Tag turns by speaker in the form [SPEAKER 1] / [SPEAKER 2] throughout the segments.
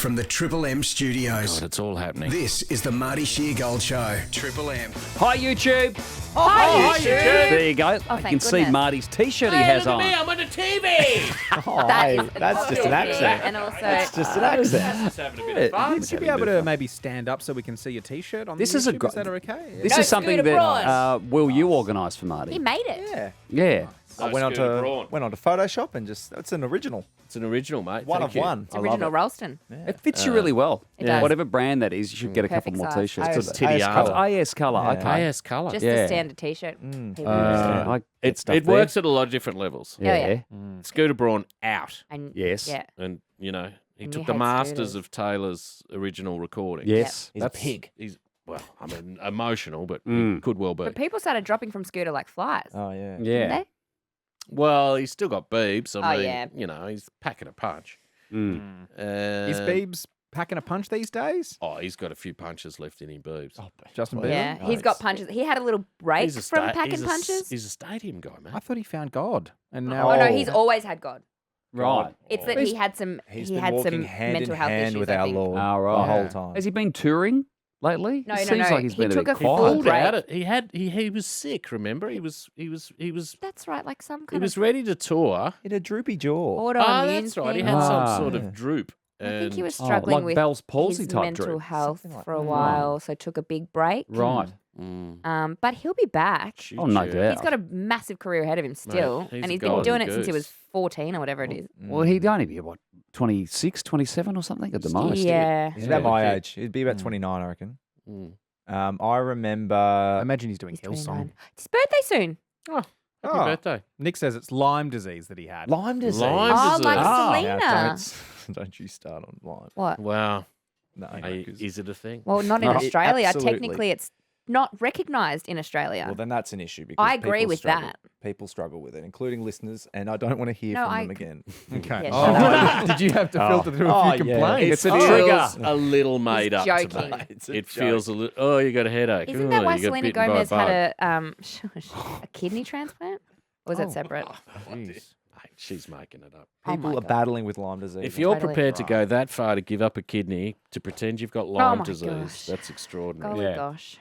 [SPEAKER 1] from the Triple M studios.
[SPEAKER 2] God, it's all happening.
[SPEAKER 1] This is the Marty Sheargold Show. Triple M.
[SPEAKER 3] Hi, YouTube.
[SPEAKER 4] Hi, YouTube.
[SPEAKER 3] There you go.
[SPEAKER 4] Oh,
[SPEAKER 3] you
[SPEAKER 4] thank
[SPEAKER 3] can see
[SPEAKER 4] goodness.
[SPEAKER 3] Marty's T-shirt he has on.
[SPEAKER 2] I'm on the TV.
[SPEAKER 5] That's just an accent.
[SPEAKER 4] And also,
[SPEAKER 5] That's just an accent.
[SPEAKER 2] Just having a bit of fun.
[SPEAKER 6] Would you be able to maybe stand up so we can see your T-shirt on
[SPEAKER 3] This
[SPEAKER 6] the
[SPEAKER 3] is a
[SPEAKER 6] YouTube?
[SPEAKER 3] gr-
[SPEAKER 6] Is that okay?
[SPEAKER 3] This
[SPEAKER 4] No,
[SPEAKER 3] is something
[SPEAKER 4] Scooter
[SPEAKER 3] that Will you organised for Marty?
[SPEAKER 4] he made it.
[SPEAKER 5] Yeah.
[SPEAKER 3] Yeah.
[SPEAKER 5] I went on to Photoshop and it's an original.
[SPEAKER 2] It's an original, mate.
[SPEAKER 5] One
[SPEAKER 2] Thank
[SPEAKER 5] of
[SPEAKER 2] you.
[SPEAKER 5] one.
[SPEAKER 4] It's original Ralston.
[SPEAKER 3] It fits you really well.
[SPEAKER 4] It does.
[SPEAKER 3] Whatever brand that is, you should get a couple
[SPEAKER 4] Perfect
[SPEAKER 3] more
[SPEAKER 4] size.
[SPEAKER 3] T-shirts.
[SPEAKER 5] AS
[SPEAKER 2] titty
[SPEAKER 5] colour.
[SPEAKER 3] AS colour.
[SPEAKER 5] Yeah.
[SPEAKER 3] Okay.
[SPEAKER 2] AS colour.
[SPEAKER 4] Just
[SPEAKER 3] Yeah.
[SPEAKER 4] the standard T-shirt. People
[SPEAKER 3] I get
[SPEAKER 2] It
[SPEAKER 3] stuff
[SPEAKER 2] works
[SPEAKER 3] there.
[SPEAKER 2] at a lot of different levels.
[SPEAKER 4] yeah.
[SPEAKER 2] Scooter Braun out.
[SPEAKER 4] And
[SPEAKER 3] Yes.
[SPEAKER 4] yeah.
[SPEAKER 2] And, he
[SPEAKER 4] And
[SPEAKER 2] took
[SPEAKER 4] you
[SPEAKER 2] the
[SPEAKER 4] hate
[SPEAKER 2] masters
[SPEAKER 4] scooters.
[SPEAKER 2] of Taylor's original recording.
[SPEAKER 3] Yes.
[SPEAKER 5] He's a pig.
[SPEAKER 2] He's, emotional, but
[SPEAKER 3] Mm.
[SPEAKER 2] he could well be.
[SPEAKER 4] But people started dropping from Scooter like flies.
[SPEAKER 5] Oh, yeah.
[SPEAKER 4] Didn't
[SPEAKER 3] Yeah.
[SPEAKER 4] they?
[SPEAKER 2] Well, he's still got beeps. I mean,
[SPEAKER 4] yeah.
[SPEAKER 2] he's packing a punch.
[SPEAKER 3] Mm.
[SPEAKER 6] Is Biebs packing a punch these days?
[SPEAKER 2] Oh, he's got a few punches left in him, Beebs.
[SPEAKER 6] Justin
[SPEAKER 5] Well,
[SPEAKER 6] Bieber?
[SPEAKER 4] Yeah.
[SPEAKER 5] Oh,
[SPEAKER 4] He's got
[SPEAKER 5] it's-
[SPEAKER 4] punches. He had a little break
[SPEAKER 2] He's a
[SPEAKER 4] from
[SPEAKER 2] sta-
[SPEAKER 4] packing
[SPEAKER 2] he's a s-
[SPEAKER 4] punches.
[SPEAKER 2] He's a stadium guy, man.
[SPEAKER 6] I thought he found God, and now
[SPEAKER 4] Oh no, he's always had God.
[SPEAKER 3] Right.
[SPEAKER 4] It's that he had some.
[SPEAKER 5] He's
[SPEAKER 4] he
[SPEAKER 5] been
[SPEAKER 4] had
[SPEAKER 5] walking
[SPEAKER 4] some
[SPEAKER 5] hand
[SPEAKER 4] mental
[SPEAKER 5] in
[SPEAKER 4] health
[SPEAKER 5] hand
[SPEAKER 4] issues.
[SPEAKER 5] with
[SPEAKER 4] I
[SPEAKER 5] our
[SPEAKER 4] think.
[SPEAKER 5] Lord
[SPEAKER 3] Oh, right.
[SPEAKER 5] the whole time.
[SPEAKER 3] Has he been touring lately?
[SPEAKER 4] No,
[SPEAKER 3] it
[SPEAKER 4] no,
[SPEAKER 3] seems
[SPEAKER 4] no.
[SPEAKER 3] like he's
[SPEAKER 4] He
[SPEAKER 3] been a
[SPEAKER 4] took
[SPEAKER 3] bit
[SPEAKER 4] a full
[SPEAKER 3] quiet.
[SPEAKER 2] Pulled
[SPEAKER 4] break.
[SPEAKER 2] out. He was sick. Remember, he was
[SPEAKER 4] That's right, like some
[SPEAKER 2] he
[SPEAKER 4] kind
[SPEAKER 2] was
[SPEAKER 4] of
[SPEAKER 2] ready to tour.
[SPEAKER 5] He had a droopy jaw.
[SPEAKER 4] autoimmune
[SPEAKER 2] That's right. He
[SPEAKER 4] thing.
[SPEAKER 2] had some
[SPEAKER 3] Ah.
[SPEAKER 2] sort of droop.
[SPEAKER 4] I think he was
[SPEAKER 3] Oh,
[SPEAKER 4] struggling
[SPEAKER 3] like
[SPEAKER 4] with
[SPEAKER 3] Bell's palsy
[SPEAKER 4] his
[SPEAKER 3] type
[SPEAKER 4] mental
[SPEAKER 3] droop.
[SPEAKER 4] health
[SPEAKER 5] Something like
[SPEAKER 4] for a
[SPEAKER 5] that.
[SPEAKER 4] while, so took a big break.
[SPEAKER 3] Right.
[SPEAKER 4] But he'll be back.
[SPEAKER 3] Oh, no doubt.
[SPEAKER 4] He's got a massive career ahead of him still,
[SPEAKER 2] he's
[SPEAKER 4] and
[SPEAKER 2] a
[SPEAKER 4] he's been
[SPEAKER 2] golden
[SPEAKER 4] doing it since he
[SPEAKER 2] goose.
[SPEAKER 4] was 14 or whatever it is.
[SPEAKER 3] Well, he'd only be, 26, 27 or something at the most.
[SPEAKER 4] Yeah.
[SPEAKER 5] He's about my
[SPEAKER 2] Yeah.
[SPEAKER 5] age. He'd be about 29, I reckon.
[SPEAKER 2] Mm.
[SPEAKER 5] I remember.
[SPEAKER 6] I imagine he's doing
[SPEAKER 4] He's 29.
[SPEAKER 6] Hillsong.
[SPEAKER 4] It's his birthday soon.
[SPEAKER 2] Happy birthday.
[SPEAKER 6] Nick says it's Lyme disease that he had.
[SPEAKER 5] Lyme disease.
[SPEAKER 2] Lyme
[SPEAKER 4] Oh,
[SPEAKER 2] disease.
[SPEAKER 4] like
[SPEAKER 3] Ah.
[SPEAKER 4] Selena.
[SPEAKER 5] Now, don't you start on Lyme.
[SPEAKER 4] What?
[SPEAKER 2] Wow.
[SPEAKER 5] No,
[SPEAKER 2] Is it a thing?
[SPEAKER 4] Well, not in
[SPEAKER 5] No,
[SPEAKER 4] Australia.
[SPEAKER 5] absolutely.
[SPEAKER 4] Technically, it's not recognised in Australia.
[SPEAKER 5] Well, then that's an issue because
[SPEAKER 4] I agree
[SPEAKER 5] people
[SPEAKER 4] with
[SPEAKER 5] struggle.
[SPEAKER 4] that.
[SPEAKER 5] People struggle with it, including listeners, and I don't want to hear
[SPEAKER 4] No,
[SPEAKER 5] from
[SPEAKER 4] I-
[SPEAKER 5] them again.
[SPEAKER 6] Okay.
[SPEAKER 4] Yeah,
[SPEAKER 6] Oh,
[SPEAKER 4] shut
[SPEAKER 6] did you have to filter through a
[SPEAKER 5] Oh,
[SPEAKER 6] few
[SPEAKER 5] yeah.
[SPEAKER 6] complaints?
[SPEAKER 3] It's a
[SPEAKER 2] It
[SPEAKER 3] trigger.
[SPEAKER 2] feels a little made up to
[SPEAKER 4] joking.
[SPEAKER 2] me.
[SPEAKER 5] It's a
[SPEAKER 2] It
[SPEAKER 5] joke.
[SPEAKER 2] feels a little. Oh, you got a headache.
[SPEAKER 4] Isn't
[SPEAKER 2] Oh,
[SPEAKER 4] that why
[SPEAKER 2] you got
[SPEAKER 4] Selena
[SPEAKER 2] bitten by
[SPEAKER 4] Gomez
[SPEAKER 2] bug.
[SPEAKER 4] had a kidney transplant? Or was that separate?
[SPEAKER 2] Jeez. Mate, she's making it up.
[SPEAKER 4] Oh
[SPEAKER 5] People
[SPEAKER 4] my
[SPEAKER 5] are
[SPEAKER 4] God.
[SPEAKER 5] battling with Lyme disease.
[SPEAKER 2] If you're
[SPEAKER 4] Totally.
[SPEAKER 2] prepared to go that far to give up a kidney to pretend you've got Lyme
[SPEAKER 4] my
[SPEAKER 2] disease,
[SPEAKER 4] gosh.
[SPEAKER 2] that's extraordinary.
[SPEAKER 4] Oh
[SPEAKER 3] Yeah.
[SPEAKER 4] my gosh.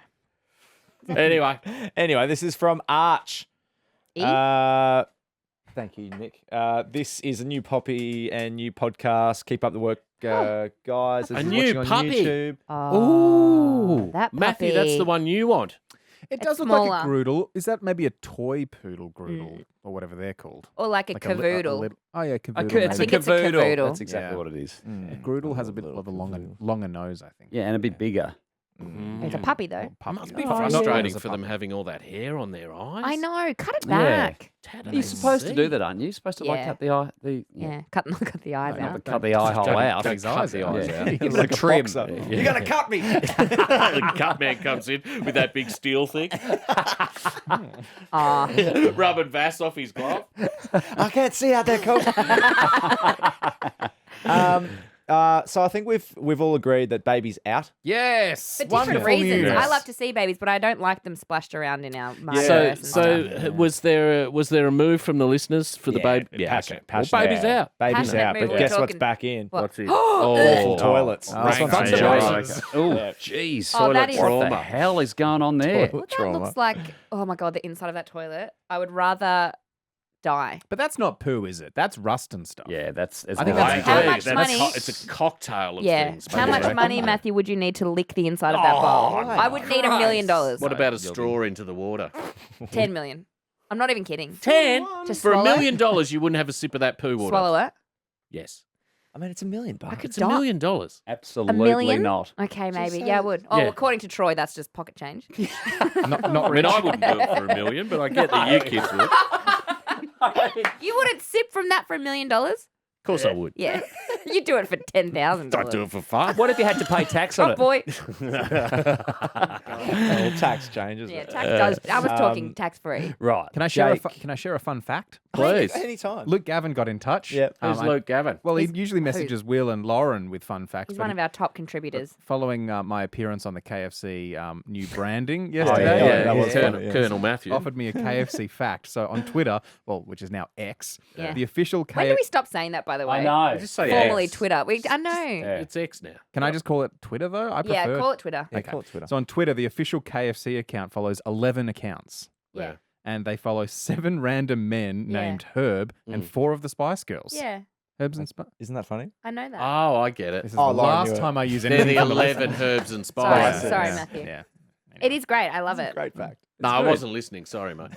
[SPEAKER 2] Anyway,
[SPEAKER 5] Anyway, this is from Arch.
[SPEAKER 4] E?
[SPEAKER 5] Thank you, Nick. This is a new poppy and new podcast. Keep up the work, guys. As
[SPEAKER 2] A
[SPEAKER 5] you're
[SPEAKER 2] new
[SPEAKER 5] watching on
[SPEAKER 2] puppy?
[SPEAKER 5] YouTube.
[SPEAKER 4] Oh, that puppy.
[SPEAKER 2] Matthew, that's the one you want.
[SPEAKER 6] It does look
[SPEAKER 4] smaller.
[SPEAKER 6] like a groodle. Is that maybe a toy poodle groodle or whatever they're called?
[SPEAKER 4] Or like a
[SPEAKER 6] Like
[SPEAKER 4] cavoodle.
[SPEAKER 6] little- oh yeah, cavoodle.
[SPEAKER 3] It's
[SPEAKER 4] I
[SPEAKER 3] a
[SPEAKER 4] think it's a
[SPEAKER 3] cavoodle.
[SPEAKER 4] cavoodle.
[SPEAKER 3] That's exactly
[SPEAKER 6] Yeah.
[SPEAKER 3] what it is.
[SPEAKER 6] A groodle has a bit of a longer nose, I think.
[SPEAKER 3] Yeah, and a bit bigger.
[SPEAKER 4] It's a puppy though.
[SPEAKER 2] It must be
[SPEAKER 6] Oh,
[SPEAKER 2] frustrating
[SPEAKER 6] not-
[SPEAKER 2] for them having all that hair on their eyes.
[SPEAKER 4] I know. Cut it
[SPEAKER 3] Yeah.
[SPEAKER 4] back.
[SPEAKER 2] How do
[SPEAKER 3] You're
[SPEAKER 2] they
[SPEAKER 3] supposed to
[SPEAKER 2] see?
[SPEAKER 3] do that, aren't you? You're supposed to like
[SPEAKER 4] Yeah.
[SPEAKER 3] cut the eye,
[SPEAKER 4] Yeah. Cut the eyes
[SPEAKER 6] No,
[SPEAKER 4] out.
[SPEAKER 6] but
[SPEAKER 3] cut the eye hole out.
[SPEAKER 6] Cut his eyes
[SPEAKER 2] the
[SPEAKER 6] out.
[SPEAKER 2] eyes
[SPEAKER 3] Yeah.
[SPEAKER 2] out.
[SPEAKER 3] Give it
[SPEAKER 5] Like
[SPEAKER 3] a
[SPEAKER 5] a
[SPEAKER 3] trim.
[SPEAKER 5] boxer.
[SPEAKER 3] Yeah.
[SPEAKER 5] You're going to cut me.
[SPEAKER 2] The cut man comes in with that big steel thing,
[SPEAKER 4] Aw.
[SPEAKER 2] rubbing Vass off his glove.
[SPEAKER 5] I can't see out there, coach. So I think we've all agreed that baby's out.
[SPEAKER 6] Yes.
[SPEAKER 4] For different
[SPEAKER 6] Wonderful
[SPEAKER 4] reasons.
[SPEAKER 6] news.
[SPEAKER 4] I love to see babies, but I don't like them splashed around in our
[SPEAKER 2] So,
[SPEAKER 4] universe and
[SPEAKER 2] so
[SPEAKER 4] stuff.
[SPEAKER 2] was there a move from the listeners for the baby?
[SPEAKER 5] passionate.
[SPEAKER 2] Okay. Well, baby's out.
[SPEAKER 5] Baby's
[SPEAKER 4] Passionate
[SPEAKER 5] out.
[SPEAKER 4] move,
[SPEAKER 5] But
[SPEAKER 4] we're
[SPEAKER 5] guess what's
[SPEAKER 4] talking-
[SPEAKER 5] back in?
[SPEAKER 4] What?
[SPEAKER 5] What's it?
[SPEAKER 2] Oh,
[SPEAKER 5] Awful toilets.
[SPEAKER 6] Oh,
[SPEAKER 5] This one's
[SPEAKER 6] thank
[SPEAKER 5] for
[SPEAKER 6] you.
[SPEAKER 5] Jason.
[SPEAKER 3] Oh,
[SPEAKER 5] Yeah.
[SPEAKER 3] jeez.
[SPEAKER 4] Oh, that is-
[SPEAKER 3] What the
[SPEAKER 2] trauma.
[SPEAKER 3] hell is going on there?
[SPEAKER 5] Toilet
[SPEAKER 4] Well, that
[SPEAKER 5] trauma.
[SPEAKER 4] looks like, oh my God, the inside of that toilet. I would rather die.
[SPEAKER 6] But that's not poo, is it? That's Rustin stuff.
[SPEAKER 3] Yeah, that's.
[SPEAKER 6] I think that's-
[SPEAKER 4] How much money-
[SPEAKER 2] It's a cocktail of
[SPEAKER 4] Yeah.
[SPEAKER 2] things.
[SPEAKER 4] How
[SPEAKER 2] baby.
[SPEAKER 4] much money, Matthew, would you need to lick the inside of that bowl? I would need $1 million.
[SPEAKER 2] What about a straw into the water?
[SPEAKER 4] 10 million. I'm not even kidding.
[SPEAKER 2] 10
[SPEAKER 4] To
[SPEAKER 2] for $1
[SPEAKER 4] swallow?
[SPEAKER 2] million. You wouldn't have a sip of that poo water.
[SPEAKER 4] Swallow it.
[SPEAKER 2] Yes,
[SPEAKER 5] I mean, it's $1 million.
[SPEAKER 2] it's
[SPEAKER 4] die.
[SPEAKER 2] $1 million.
[SPEAKER 3] Absolutely
[SPEAKER 4] million?
[SPEAKER 3] not.
[SPEAKER 4] Okay, maybe.
[SPEAKER 5] say-
[SPEAKER 4] Yeah, I would. Oh,
[SPEAKER 2] Yeah.
[SPEAKER 4] according to Troy, that's just pocket change.
[SPEAKER 6] Not
[SPEAKER 2] I mean, I wouldn't do it for $1 million, but I get that you kids would.
[SPEAKER 4] You wouldn't sip from that for $1 million?
[SPEAKER 2] Of course I would.
[SPEAKER 4] Yeah. You'd do it for $10,000.
[SPEAKER 2] I'd do it for fun.
[SPEAKER 3] What if you had to pay tax on
[SPEAKER 4] Oh,
[SPEAKER 3] it?
[SPEAKER 4] boy.
[SPEAKER 5] Well, tax changes.
[SPEAKER 4] Yeah, tax does. I was talking tax free.
[SPEAKER 3] Right.
[SPEAKER 6] Can I share?
[SPEAKER 5] Jake.
[SPEAKER 6] Can I share a fun fact?
[SPEAKER 2] Please.
[SPEAKER 5] Anytime.
[SPEAKER 6] Luke Gavin got in touch.
[SPEAKER 5] Yep.
[SPEAKER 2] Who's
[SPEAKER 6] I-
[SPEAKER 2] Luke Gavin?
[SPEAKER 6] Well, he
[SPEAKER 4] He's-
[SPEAKER 6] usually messages Will and Lauren with fun facts.
[SPEAKER 4] He's
[SPEAKER 6] but
[SPEAKER 4] one
[SPEAKER 6] he-
[SPEAKER 4] of our top contributors.
[SPEAKER 6] following my appearance on the KFC new branding
[SPEAKER 5] yeah,
[SPEAKER 6] yesterday,
[SPEAKER 5] yeah, that was
[SPEAKER 2] Colonel,
[SPEAKER 5] funny, yes.
[SPEAKER 2] Colonel Matthew.
[SPEAKER 6] offered me a KFC fact. So on Twitter, well, which is now X,
[SPEAKER 4] Yeah.
[SPEAKER 6] the official
[SPEAKER 4] When do
[SPEAKER 6] KFC.
[SPEAKER 4] we stop saying that, by by the way.
[SPEAKER 3] I know.
[SPEAKER 2] Just say
[SPEAKER 4] Formerly
[SPEAKER 2] X.
[SPEAKER 4] Twitter. I know.
[SPEAKER 2] It's X now.
[SPEAKER 6] Can I just call it Twitter though? I
[SPEAKER 4] Yeah,
[SPEAKER 6] prefer.
[SPEAKER 4] call it Twitter.
[SPEAKER 5] Yeah, call it Twitter.
[SPEAKER 6] So on Twitter, the official KFC account follows 11 accounts,
[SPEAKER 4] Yeah.
[SPEAKER 6] and they follow 7 random men
[SPEAKER 4] Yeah.
[SPEAKER 6] named Herb and 4 of the Spice Girls.
[SPEAKER 4] Yeah,
[SPEAKER 6] Herbs and Spice.
[SPEAKER 5] Isn't that funny?
[SPEAKER 4] I know that.
[SPEAKER 2] Oh, I get it.
[SPEAKER 6] This is
[SPEAKER 5] Oh,
[SPEAKER 6] the
[SPEAKER 5] Lauren,
[SPEAKER 6] last
[SPEAKER 5] you're-
[SPEAKER 6] time I use
[SPEAKER 2] They're
[SPEAKER 6] anything
[SPEAKER 2] the
[SPEAKER 6] from the
[SPEAKER 2] 11 herbs and
[SPEAKER 4] Sorry,
[SPEAKER 2] spices.
[SPEAKER 4] sorry,
[SPEAKER 6] Yeah.
[SPEAKER 4] Matthew.
[SPEAKER 6] Yeah.
[SPEAKER 4] It is great. I love it.
[SPEAKER 5] Great fact.
[SPEAKER 2] No, I
[SPEAKER 6] good.
[SPEAKER 2] wasn't listening. Sorry, mate.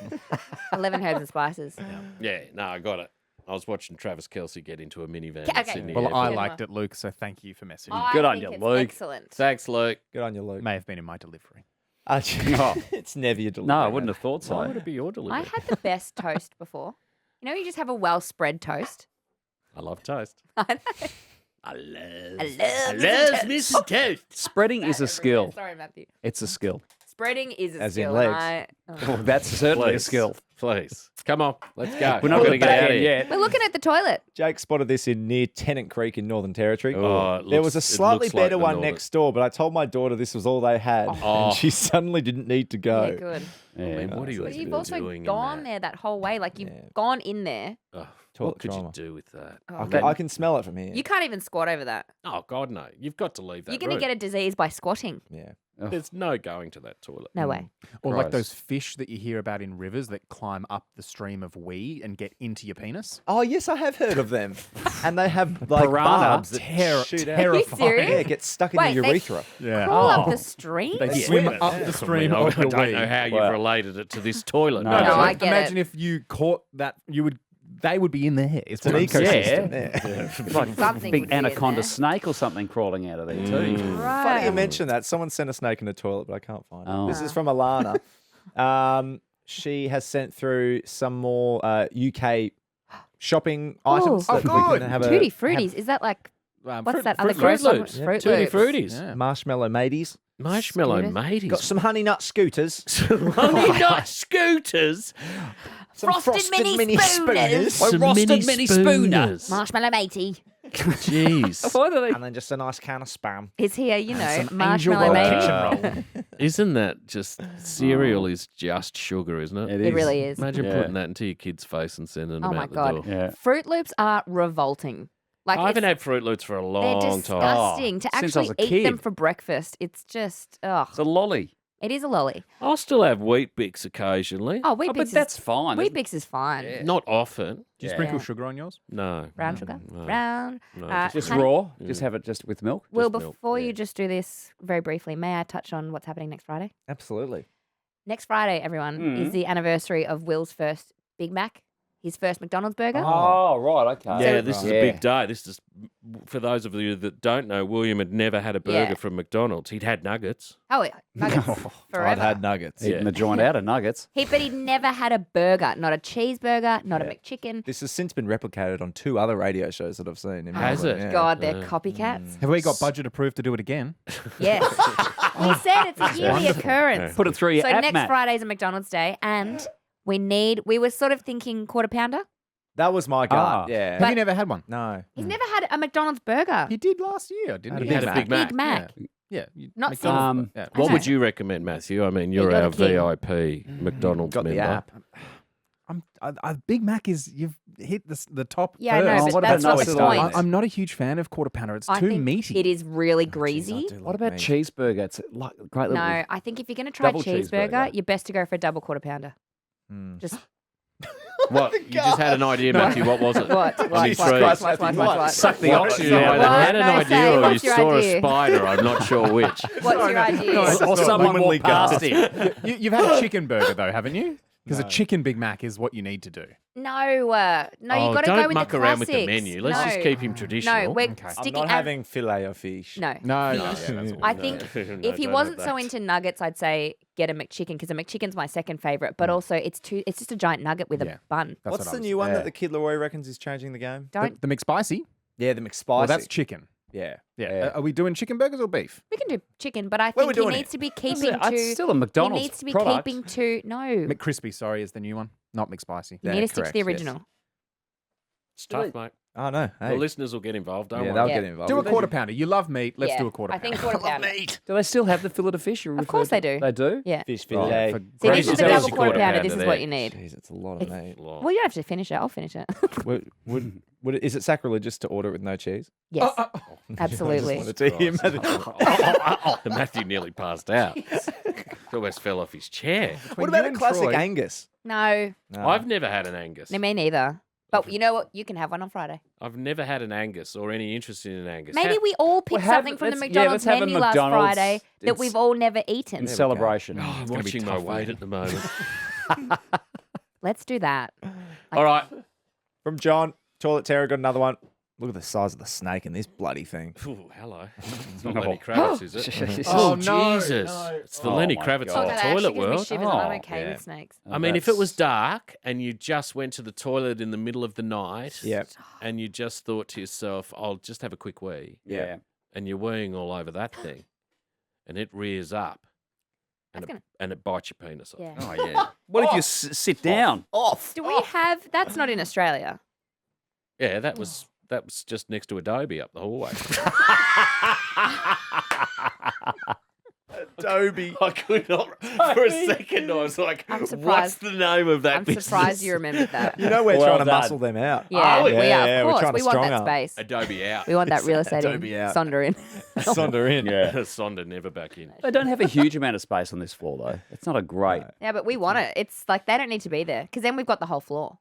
[SPEAKER 4] 11 herbs and spices.
[SPEAKER 2] Yeah, no, I got it. I was watching Travis Kelce get into a minivan
[SPEAKER 4] Okay.
[SPEAKER 2] at Sydney
[SPEAKER 6] Well, I
[SPEAKER 2] Airport.
[SPEAKER 6] liked it, Luke, so thank you for messaging.
[SPEAKER 4] I
[SPEAKER 3] Good on
[SPEAKER 4] think
[SPEAKER 3] you,
[SPEAKER 4] it's
[SPEAKER 3] Luke.
[SPEAKER 4] Excellent.
[SPEAKER 2] Thanks, Luke.
[SPEAKER 5] Good on you, Luke.
[SPEAKER 6] May have been in my delivery.
[SPEAKER 5] It's never your delivery.
[SPEAKER 3] No, I wouldn't have thought
[SPEAKER 2] Why
[SPEAKER 3] so.
[SPEAKER 2] would it be your delivery?
[SPEAKER 4] I had the best toast before. You know, you just have a well spread toast.
[SPEAKER 2] I love toast.
[SPEAKER 4] I know.
[SPEAKER 2] I love,
[SPEAKER 4] I love
[SPEAKER 2] me some toast.
[SPEAKER 3] Spreading is a skill.
[SPEAKER 4] Sorry, Matthew.
[SPEAKER 3] It's a skill.
[SPEAKER 4] Spreading is a
[SPEAKER 5] As in
[SPEAKER 4] skill.
[SPEAKER 5] legs.
[SPEAKER 3] Well, that's certainly a
[SPEAKER 2] Please.
[SPEAKER 3] skill.
[SPEAKER 2] Please. Come on, let's go.
[SPEAKER 3] We're not
[SPEAKER 2] Gotta
[SPEAKER 3] going to
[SPEAKER 2] get
[SPEAKER 3] get
[SPEAKER 2] out
[SPEAKER 3] out
[SPEAKER 2] of here.
[SPEAKER 3] yet.
[SPEAKER 4] We're looking at the toilet.
[SPEAKER 5] Jake spotted this in near Tennant Creek in Northern Territory.
[SPEAKER 2] Oh, it
[SPEAKER 5] There
[SPEAKER 2] looks-
[SPEAKER 5] was a
[SPEAKER 2] it
[SPEAKER 5] slightly
[SPEAKER 2] looks like
[SPEAKER 5] better
[SPEAKER 2] the
[SPEAKER 5] one
[SPEAKER 2] Northern-
[SPEAKER 5] next door, but I told my daughter this was all they had,
[SPEAKER 2] Oh.
[SPEAKER 5] and she suddenly didn't need to go.
[SPEAKER 4] Yeah, good.
[SPEAKER 2] I mean, what are you
[SPEAKER 4] But
[SPEAKER 2] even
[SPEAKER 4] you've also
[SPEAKER 2] doing in
[SPEAKER 4] gone
[SPEAKER 2] that?
[SPEAKER 4] there that whole way. Like, you've
[SPEAKER 5] Yeah.
[SPEAKER 4] gone in there.
[SPEAKER 2] Oh,
[SPEAKER 5] Toilet
[SPEAKER 2] what could
[SPEAKER 5] trauma.
[SPEAKER 2] you do with that?
[SPEAKER 4] Oh,
[SPEAKER 5] I can smell it from here.
[SPEAKER 4] You can't even squat over that.
[SPEAKER 2] Oh, God, no. You've got to leave that
[SPEAKER 4] You're going to
[SPEAKER 2] room.
[SPEAKER 4] get a disease by squatting.
[SPEAKER 5] Yeah.
[SPEAKER 2] There's no going to that toilet.
[SPEAKER 4] No way.
[SPEAKER 6] Or like
[SPEAKER 3] Gross.
[SPEAKER 6] those fish that you hear about in rivers that climb up the stream of wee and get into your penis.
[SPEAKER 5] Oh yes, I have heard of them, and they have like
[SPEAKER 6] Piranha.
[SPEAKER 5] barbs that shoot out.
[SPEAKER 4] Are you serious?
[SPEAKER 5] Yeah, get stuck in
[SPEAKER 4] Wait,
[SPEAKER 5] your
[SPEAKER 4] they-
[SPEAKER 5] urethra.
[SPEAKER 6] Yeah.
[SPEAKER 4] Crawl up
[SPEAKER 3] Oh.
[SPEAKER 4] the stream?
[SPEAKER 6] They
[SPEAKER 5] Yeah.
[SPEAKER 6] swim
[SPEAKER 5] Yeah.
[SPEAKER 6] up
[SPEAKER 5] Yeah.
[SPEAKER 6] the
[SPEAKER 2] I
[SPEAKER 6] stream
[SPEAKER 2] mean,
[SPEAKER 6] of
[SPEAKER 2] I
[SPEAKER 6] your
[SPEAKER 2] don't
[SPEAKER 6] wee.
[SPEAKER 2] know how you've
[SPEAKER 3] Wow.
[SPEAKER 2] related it to this toilet.
[SPEAKER 3] No.
[SPEAKER 2] mate.
[SPEAKER 4] No,
[SPEAKER 6] but
[SPEAKER 4] I get
[SPEAKER 6] imagine
[SPEAKER 4] it.
[SPEAKER 6] if you caught that, they would be in there.
[SPEAKER 5] It's an
[SPEAKER 6] what I'm saying.
[SPEAKER 5] ecosystem. Yeah.
[SPEAKER 3] Like
[SPEAKER 4] Something
[SPEAKER 3] big
[SPEAKER 4] would be in
[SPEAKER 3] anaconda
[SPEAKER 4] there.
[SPEAKER 3] snake or something crawling out of there too.
[SPEAKER 5] Funny you mention that. Someone sent a snake in the toilet, but I can't find it.
[SPEAKER 3] Oh.
[SPEAKER 5] This is from Alana. She has sent through some more UK shopping items
[SPEAKER 4] Oh,
[SPEAKER 5] that we
[SPEAKER 6] good.
[SPEAKER 5] can have a
[SPEAKER 4] Tutti Fruities. Is that like, what's
[SPEAKER 6] Fruit-
[SPEAKER 4] that other
[SPEAKER 6] Fruit
[SPEAKER 4] gross one?
[SPEAKER 6] Loops.
[SPEAKER 4] Fruit
[SPEAKER 2] Tutti
[SPEAKER 4] Loops.
[SPEAKER 2] Fruities.
[SPEAKER 6] Yeah.
[SPEAKER 5] marshmallow mateys.
[SPEAKER 2] Marshmallow
[SPEAKER 4] Scooters.
[SPEAKER 2] mateys.
[SPEAKER 5] Got some honey nut scooters.
[SPEAKER 2] honey nut scooters.
[SPEAKER 5] Some
[SPEAKER 4] Frosted mini spooners.
[SPEAKER 2] Some
[SPEAKER 3] roasted mini spooner.
[SPEAKER 4] Marshmallow matey.
[SPEAKER 2] Jeez.
[SPEAKER 3] Why do they?
[SPEAKER 5] And then just a nice can of spam.
[SPEAKER 4] Is here, you know,
[SPEAKER 6] some angel
[SPEAKER 4] marshmallow
[SPEAKER 6] roll
[SPEAKER 4] matey.
[SPEAKER 2] Isn't that just cereal is just sugar, isn't it?
[SPEAKER 4] It really is.
[SPEAKER 2] Imagine
[SPEAKER 3] Yeah.
[SPEAKER 2] putting that into your kid's face and sending them
[SPEAKER 4] Oh my
[SPEAKER 2] out the
[SPEAKER 4] God.
[SPEAKER 2] door.
[SPEAKER 3] Yeah.
[SPEAKER 4] Fruit Loops are revolting. Like,
[SPEAKER 2] I haven't
[SPEAKER 4] it's-
[SPEAKER 2] had Fruit Loops for a
[SPEAKER 4] they're
[SPEAKER 2] long time.
[SPEAKER 4] disgusting. To
[SPEAKER 3] since I was
[SPEAKER 4] actually
[SPEAKER 3] a
[SPEAKER 4] eat them
[SPEAKER 3] kid.
[SPEAKER 4] for breakfast, it's just, ugh.
[SPEAKER 3] It's a lolly.
[SPEAKER 4] It is a lolly.
[SPEAKER 2] I'll still have Wheat Bix occasionally.
[SPEAKER 4] Oh, Wheat
[SPEAKER 3] Oh,
[SPEAKER 4] Bix
[SPEAKER 3] but that's fine.
[SPEAKER 4] Wheat
[SPEAKER 3] isn't it?
[SPEAKER 4] Bix is fine.
[SPEAKER 2] Not often.
[SPEAKER 6] Do you
[SPEAKER 3] Yeah.
[SPEAKER 6] sprinkle
[SPEAKER 4] Yeah.
[SPEAKER 6] sugar on yours?
[SPEAKER 2] No.
[SPEAKER 4] Brown sugar.
[SPEAKER 2] No.
[SPEAKER 4] Brown.
[SPEAKER 2] No,
[SPEAKER 3] Just
[SPEAKER 4] honey-
[SPEAKER 3] raw. Just have it just with milk.
[SPEAKER 4] Will,
[SPEAKER 2] just milk,
[SPEAKER 4] before
[SPEAKER 2] yeah.
[SPEAKER 4] you just do this very briefly, may I touch on what's happening next Friday?
[SPEAKER 5] Absolutely.
[SPEAKER 4] Next Friday, everyone, is the anniversary of Will's first Big Mac, his first McDonald's burger.
[SPEAKER 3] Oh, right. Okay.
[SPEAKER 2] Yeah, this is a
[SPEAKER 3] Yeah.
[SPEAKER 2] big day. This is, for those of you that don't know, William had never had a burger
[SPEAKER 4] Yeah.
[SPEAKER 2] from McDonald's. He'd had nuggets.
[SPEAKER 4] Oh, yeah, nuggets forever.
[SPEAKER 5] I've had nuggets.
[SPEAKER 3] Eating the joint out of nuggets.
[SPEAKER 4] But he'd never had a burger, not a cheeseburger, not a
[SPEAKER 5] Yeah.
[SPEAKER 4] McChicken.
[SPEAKER 5] This has since been replicated on 2 other radio shows that I've seen. In
[SPEAKER 2] Has
[SPEAKER 5] Melbourne,
[SPEAKER 2] it?
[SPEAKER 5] yeah.
[SPEAKER 4] God, they're copycats.
[SPEAKER 6] Have we got budget approved to do it again?
[SPEAKER 4] Yes. We said it's a yearly occurrence.
[SPEAKER 3] Put it through your
[SPEAKER 4] So
[SPEAKER 3] app,
[SPEAKER 4] next
[SPEAKER 3] Matt.
[SPEAKER 4] Friday's a McDonald's day, and we were sort of thinking quarter pounder.
[SPEAKER 5] That was my gut.
[SPEAKER 3] Ah.
[SPEAKER 5] Yeah.
[SPEAKER 6] Have you never had one?
[SPEAKER 5] No.
[SPEAKER 4] He's never had a McDonald's burger.
[SPEAKER 6] He did last year, didn't
[SPEAKER 5] Had
[SPEAKER 6] he?
[SPEAKER 5] a Big
[SPEAKER 2] had a Big Mac.
[SPEAKER 4] Big Mac.
[SPEAKER 6] Yeah.
[SPEAKER 4] Not
[SPEAKER 6] McDonald's.
[SPEAKER 3] since-
[SPEAKER 6] Yeah.
[SPEAKER 2] What would
[SPEAKER 4] Okay.
[SPEAKER 2] you recommend, Matthew? I mean, you're
[SPEAKER 4] you're
[SPEAKER 2] our
[SPEAKER 4] the king.
[SPEAKER 2] VIP McDonald's
[SPEAKER 5] Got the
[SPEAKER 2] member.
[SPEAKER 5] app.
[SPEAKER 6] Big Mac is you've hit the top.
[SPEAKER 4] Yeah, I know,
[SPEAKER 6] first.
[SPEAKER 4] but
[SPEAKER 3] what
[SPEAKER 4] that's
[SPEAKER 3] about
[SPEAKER 4] not the
[SPEAKER 3] nice
[SPEAKER 4] point.
[SPEAKER 3] little-
[SPEAKER 6] I'm not a huge fan of quarter pounder. It's
[SPEAKER 4] I
[SPEAKER 6] too
[SPEAKER 4] think
[SPEAKER 6] meaty.
[SPEAKER 4] it is really
[SPEAKER 5] Jeez, I
[SPEAKER 4] greasy.
[SPEAKER 5] do
[SPEAKER 3] What
[SPEAKER 5] love
[SPEAKER 3] about
[SPEAKER 5] meat.
[SPEAKER 3] cheeseburger? It's like a great little.
[SPEAKER 4] No, I think if you're going to try
[SPEAKER 3] Double
[SPEAKER 4] cheeseburger,
[SPEAKER 3] cheeseburger.
[SPEAKER 4] you're best to go for a double quarter pounder.
[SPEAKER 5] Mm.
[SPEAKER 4] Just
[SPEAKER 2] What? You just had an idea, Matthew. What was it?
[SPEAKER 4] what?
[SPEAKER 2] On his trees. Suck the
[SPEAKER 5] What?
[SPEAKER 2] oxygen
[SPEAKER 5] Yeah.
[SPEAKER 2] away. They had an
[SPEAKER 4] What? No,
[SPEAKER 2] idea
[SPEAKER 4] say,
[SPEAKER 2] or you
[SPEAKER 4] what's your
[SPEAKER 2] saw
[SPEAKER 4] idea?
[SPEAKER 2] a spider. I'm not sure which.
[SPEAKER 4] What's your idea?
[SPEAKER 3] or someone
[SPEAKER 5] womanly
[SPEAKER 3] walked past
[SPEAKER 5] gut.
[SPEAKER 3] him.
[SPEAKER 6] You've had a chicken burger though, haven't you? Because a chicken Big Mac is what you need to do.
[SPEAKER 4] No, you got to
[SPEAKER 2] don't
[SPEAKER 4] go with
[SPEAKER 2] muck
[SPEAKER 4] the
[SPEAKER 2] around with the
[SPEAKER 4] classics.
[SPEAKER 2] menu. Let's just
[SPEAKER 4] No.
[SPEAKER 2] keep him traditional.
[SPEAKER 4] No, we're
[SPEAKER 6] Okay. I'm
[SPEAKER 5] I'm
[SPEAKER 4] sticking.
[SPEAKER 5] not having filet of fish.
[SPEAKER 4] No.
[SPEAKER 6] No,
[SPEAKER 5] that's all.
[SPEAKER 4] I think
[SPEAKER 2] No,
[SPEAKER 4] if he
[SPEAKER 2] don't
[SPEAKER 4] wasn't
[SPEAKER 2] have
[SPEAKER 4] so
[SPEAKER 2] that.
[SPEAKER 4] into nuggets, I'd say get a McChicken because a McChicken's my second favorite. But also, it's just a giant nugget with
[SPEAKER 6] Yeah.
[SPEAKER 4] a bun.
[SPEAKER 6] That's
[SPEAKER 5] What's
[SPEAKER 6] what I
[SPEAKER 5] the
[SPEAKER 6] was-
[SPEAKER 5] new one
[SPEAKER 3] yeah.
[SPEAKER 5] that the Kid Leroy reckons is changing the game?
[SPEAKER 4] Don't
[SPEAKER 6] The McSpicy?
[SPEAKER 5] Yeah, the McSpicy.
[SPEAKER 6] Well, that's chicken.
[SPEAKER 5] yeah.
[SPEAKER 6] Yeah.
[SPEAKER 3] Yeah.
[SPEAKER 6] Are we doing chicken burgers or beef?
[SPEAKER 4] we can do chicken, but I
[SPEAKER 5] Where we
[SPEAKER 4] think he
[SPEAKER 5] doing
[SPEAKER 4] needs
[SPEAKER 5] it?
[SPEAKER 4] to be
[SPEAKER 3] That's
[SPEAKER 4] keeping
[SPEAKER 3] it. It's
[SPEAKER 4] to.
[SPEAKER 3] still a
[SPEAKER 4] He
[SPEAKER 3] McDonald's
[SPEAKER 4] needs to be
[SPEAKER 3] product.
[SPEAKER 4] keeping to no.
[SPEAKER 6] McCrispy, sorry, is the new one. Not McSpicy.
[SPEAKER 4] You
[SPEAKER 5] Yeah,
[SPEAKER 4] need to stick to the
[SPEAKER 5] correct, yes.
[SPEAKER 4] original.
[SPEAKER 2] It's tough, mate.
[SPEAKER 5] Oh, no.
[SPEAKER 2] The
[SPEAKER 5] Hey.
[SPEAKER 2] listeners will get involved. Don't
[SPEAKER 5] Yeah,
[SPEAKER 2] worry.
[SPEAKER 5] they'll
[SPEAKER 4] Yeah.
[SPEAKER 5] get involved.
[SPEAKER 6] Do a quarter pounder. You love meat. Let's
[SPEAKER 4] Yeah,
[SPEAKER 6] do a quarter
[SPEAKER 4] I
[SPEAKER 6] pounder.
[SPEAKER 4] think quarter pounder.
[SPEAKER 3] Do they still have the fillet of fish?
[SPEAKER 4] Of course they do.
[SPEAKER 3] They do?
[SPEAKER 4] Yeah.
[SPEAKER 5] Fish
[SPEAKER 3] Right.
[SPEAKER 5] fillet.
[SPEAKER 6] For
[SPEAKER 4] See, this
[SPEAKER 6] great
[SPEAKER 4] is the
[SPEAKER 2] There's
[SPEAKER 4] double
[SPEAKER 2] your
[SPEAKER 4] quarter
[SPEAKER 2] quarter
[SPEAKER 4] pounder.
[SPEAKER 2] pounder
[SPEAKER 4] This is
[SPEAKER 2] there.
[SPEAKER 4] what you need.
[SPEAKER 5] Jeez, it's a lot of meat.
[SPEAKER 4] Well, you don't have to finish it. I'll finish it.
[SPEAKER 5] Would Is it sacrilegious to order it with no cheese?
[SPEAKER 4] Yes,
[SPEAKER 5] I
[SPEAKER 4] absolutely.
[SPEAKER 5] just wanted to hear
[SPEAKER 2] Matthew nearly passed out. He almost fell off his chair.
[SPEAKER 5] What about
[SPEAKER 6] you
[SPEAKER 5] a
[SPEAKER 6] and
[SPEAKER 5] classic
[SPEAKER 6] Troy-
[SPEAKER 5] Angus?
[SPEAKER 4] No,
[SPEAKER 5] No.
[SPEAKER 2] I've never had an Angus.
[SPEAKER 4] no, me neither. But you know what? You can have one on Friday.
[SPEAKER 2] I've never had an Angus or any interest in an Angus.
[SPEAKER 4] Maybe we all picked
[SPEAKER 3] have-
[SPEAKER 4] something from the
[SPEAKER 3] let's- yeah,
[SPEAKER 4] McDonald's
[SPEAKER 3] let's have a
[SPEAKER 4] menu last
[SPEAKER 3] McDonald's.
[SPEAKER 4] Friday that
[SPEAKER 3] It's-
[SPEAKER 4] we've all never eaten.
[SPEAKER 3] In celebration.
[SPEAKER 2] Oh, I'm
[SPEAKER 6] gonna be
[SPEAKER 2] watching my
[SPEAKER 6] tough,
[SPEAKER 2] weight
[SPEAKER 6] mate.
[SPEAKER 2] at the moment.
[SPEAKER 4] Let's do that.
[SPEAKER 2] All right.
[SPEAKER 5] From John, Toilet Terror got another one. Look at the size of the snake in this bloody thing.
[SPEAKER 2] Ooh, hello. It's not Lenny Kravitz, is it?
[SPEAKER 6] Oh, no,
[SPEAKER 2] Jesus.
[SPEAKER 6] no.
[SPEAKER 2] It's the
[SPEAKER 3] Oh,
[SPEAKER 2] Lenny
[SPEAKER 3] my
[SPEAKER 2] Kravitz
[SPEAKER 3] God.
[SPEAKER 2] of
[SPEAKER 4] Oh,
[SPEAKER 2] the
[SPEAKER 4] that actually
[SPEAKER 2] toilet
[SPEAKER 4] gives me
[SPEAKER 2] world.
[SPEAKER 4] shivers and I'm
[SPEAKER 3] Oh,
[SPEAKER 4] okay
[SPEAKER 5] yeah.
[SPEAKER 4] with snakes.
[SPEAKER 2] I mean, if it was dark and you just went to the toilet in the middle of the night
[SPEAKER 5] Yep.
[SPEAKER 2] and you just thought to yourself, I'll just have a quick wee,
[SPEAKER 3] Yeah.
[SPEAKER 2] and you're weeing all over that thing, and it rears up and,
[SPEAKER 4] That's
[SPEAKER 2] and it bites your penis off.
[SPEAKER 4] Yeah.
[SPEAKER 3] Oh, yeah. What if you sit down?
[SPEAKER 5] Off.
[SPEAKER 4] Do we have? That's not in Australia.
[SPEAKER 2] Yeah, that was just next to Adobe up the hallway.
[SPEAKER 5] Adobe.
[SPEAKER 2] I could not, for a second, I was like,
[SPEAKER 4] I'm
[SPEAKER 2] what's
[SPEAKER 4] surprised-
[SPEAKER 2] the name of that
[SPEAKER 4] I'm
[SPEAKER 2] business?
[SPEAKER 4] surprised you remembered that.
[SPEAKER 5] You know we're
[SPEAKER 3] Well
[SPEAKER 5] trying to
[SPEAKER 3] done.
[SPEAKER 5] muscle them out.
[SPEAKER 4] Yeah,
[SPEAKER 2] Oh,
[SPEAKER 4] we are.
[SPEAKER 5] yeah,
[SPEAKER 4] Of
[SPEAKER 5] we're
[SPEAKER 4] course,
[SPEAKER 5] trying to
[SPEAKER 4] we want
[SPEAKER 5] strong
[SPEAKER 4] that
[SPEAKER 5] up.
[SPEAKER 4] space.
[SPEAKER 2] Adobe out.
[SPEAKER 4] We want that real estate
[SPEAKER 5] Adobe
[SPEAKER 4] in.
[SPEAKER 5] out.
[SPEAKER 4] Sonder in.
[SPEAKER 5] Sonder in.
[SPEAKER 3] Yeah.
[SPEAKER 2] Sonda never back in.
[SPEAKER 3] They don't have a huge amount of space on this floor, though. It's not a great.
[SPEAKER 4] Yeah, but we want it. It's like they don't need to be there because then we've got the whole floor.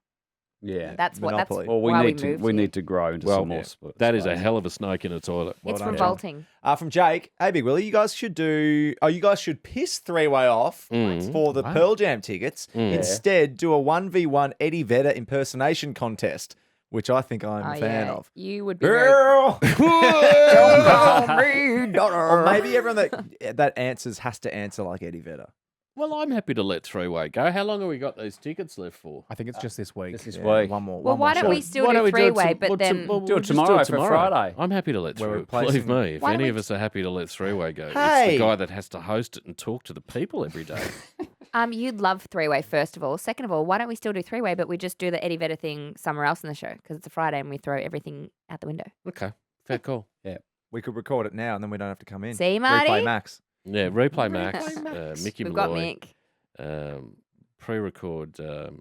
[SPEAKER 3] Yeah.
[SPEAKER 4] That's what. That's
[SPEAKER 5] Monopoly.
[SPEAKER 3] Well, we
[SPEAKER 4] why
[SPEAKER 3] need to
[SPEAKER 4] moved
[SPEAKER 3] we
[SPEAKER 4] here.
[SPEAKER 3] need to grow into
[SPEAKER 2] Well,
[SPEAKER 3] some more.
[SPEAKER 2] That is a
[SPEAKER 3] space.
[SPEAKER 2] hell of a snake in a toilet.
[SPEAKER 5] Well
[SPEAKER 4] It's
[SPEAKER 5] done, John.
[SPEAKER 4] revolting.
[SPEAKER 5] From Jake, hey Big Willie, you guys should do. Oh, you guys should piss three-way off for the Pearl Jam tickets. Instead, do a 1v1 Eddie Vedder impersonation contest, which I think I'm a fan of.
[SPEAKER 4] You would be. Very...
[SPEAKER 5] Girl,
[SPEAKER 4] daughter.
[SPEAKER 5] or maybe everyone that answers has to answer like Eddie Vedder.
[SPEAKER 2] Well, I'm happy to let three-way go. How long have we got these tickets left for?
[SPEAKER 6] I think it's just this week.
[SPEAKER 3] This is
[SPEAKER 5] Yeah,
[SPEAKER 3] week.
[SPEAKER 5] one more.
[SPEAKER 4] Well,
[SPEAKER 5] one
[SPEAKER 4] why
[SPEAKER 5] more
[SPEAKER 4] don't we
[SPEAKER 5] shot.
[SPEAKER 4] still
[SPEAKER 2] Why don't
[SPEAKER 4] do
[SPEAKER 2] we do it
[SPEAKER 4] three-way?
[SPEAKER 2] to-
[SPEAKER 4] But then
[SPEAKER 2] we'll
[SPEAKER 3] Do it
[SPEAKER 2] just
[SPEAKER 3] tomorrow for Friday.
[SPEAKER 2] I'm happy to let
[SPEAKER 5] We're
[SPEAKER 2] three.
[SPEAKER 5] replacing-
[SPEAKER 2] Believe me, if
[SPEAKER 4] Why don't
[SPEAKER 2] any
[SPEAKER 4] we
[SPEAKER 2] of us are happy to let three-way go, it's
[SPEAKER 5] Hey!
[SPEAKER 2] the guy that has to host it and talk to the people every day.
[SPEAKER 4] you'd love three-way first of all. Second of all, why don't we still do three-way? But we just do the Eddie Vedder thing somewhere else in the show because it's a Friday and we throw everything out the window.
[SPEAKER 2] Okay, fair call.
[SPEAKER 5] We could record it now and then we don't have to come in.
[SPEAKER 4] See, Marty?
[SPEAKER 5] Replay Max.
[SPEAKER 2] Yeah, replay Max,
[SPEAKER 4] Replay Max.
[SPEAKER 2] Mickey
[SPEAKER 4] We've got
[SPEAKER 2] Malloy,
[SPEAKER 4] Mick.
[SPEAKER 2] pre-record the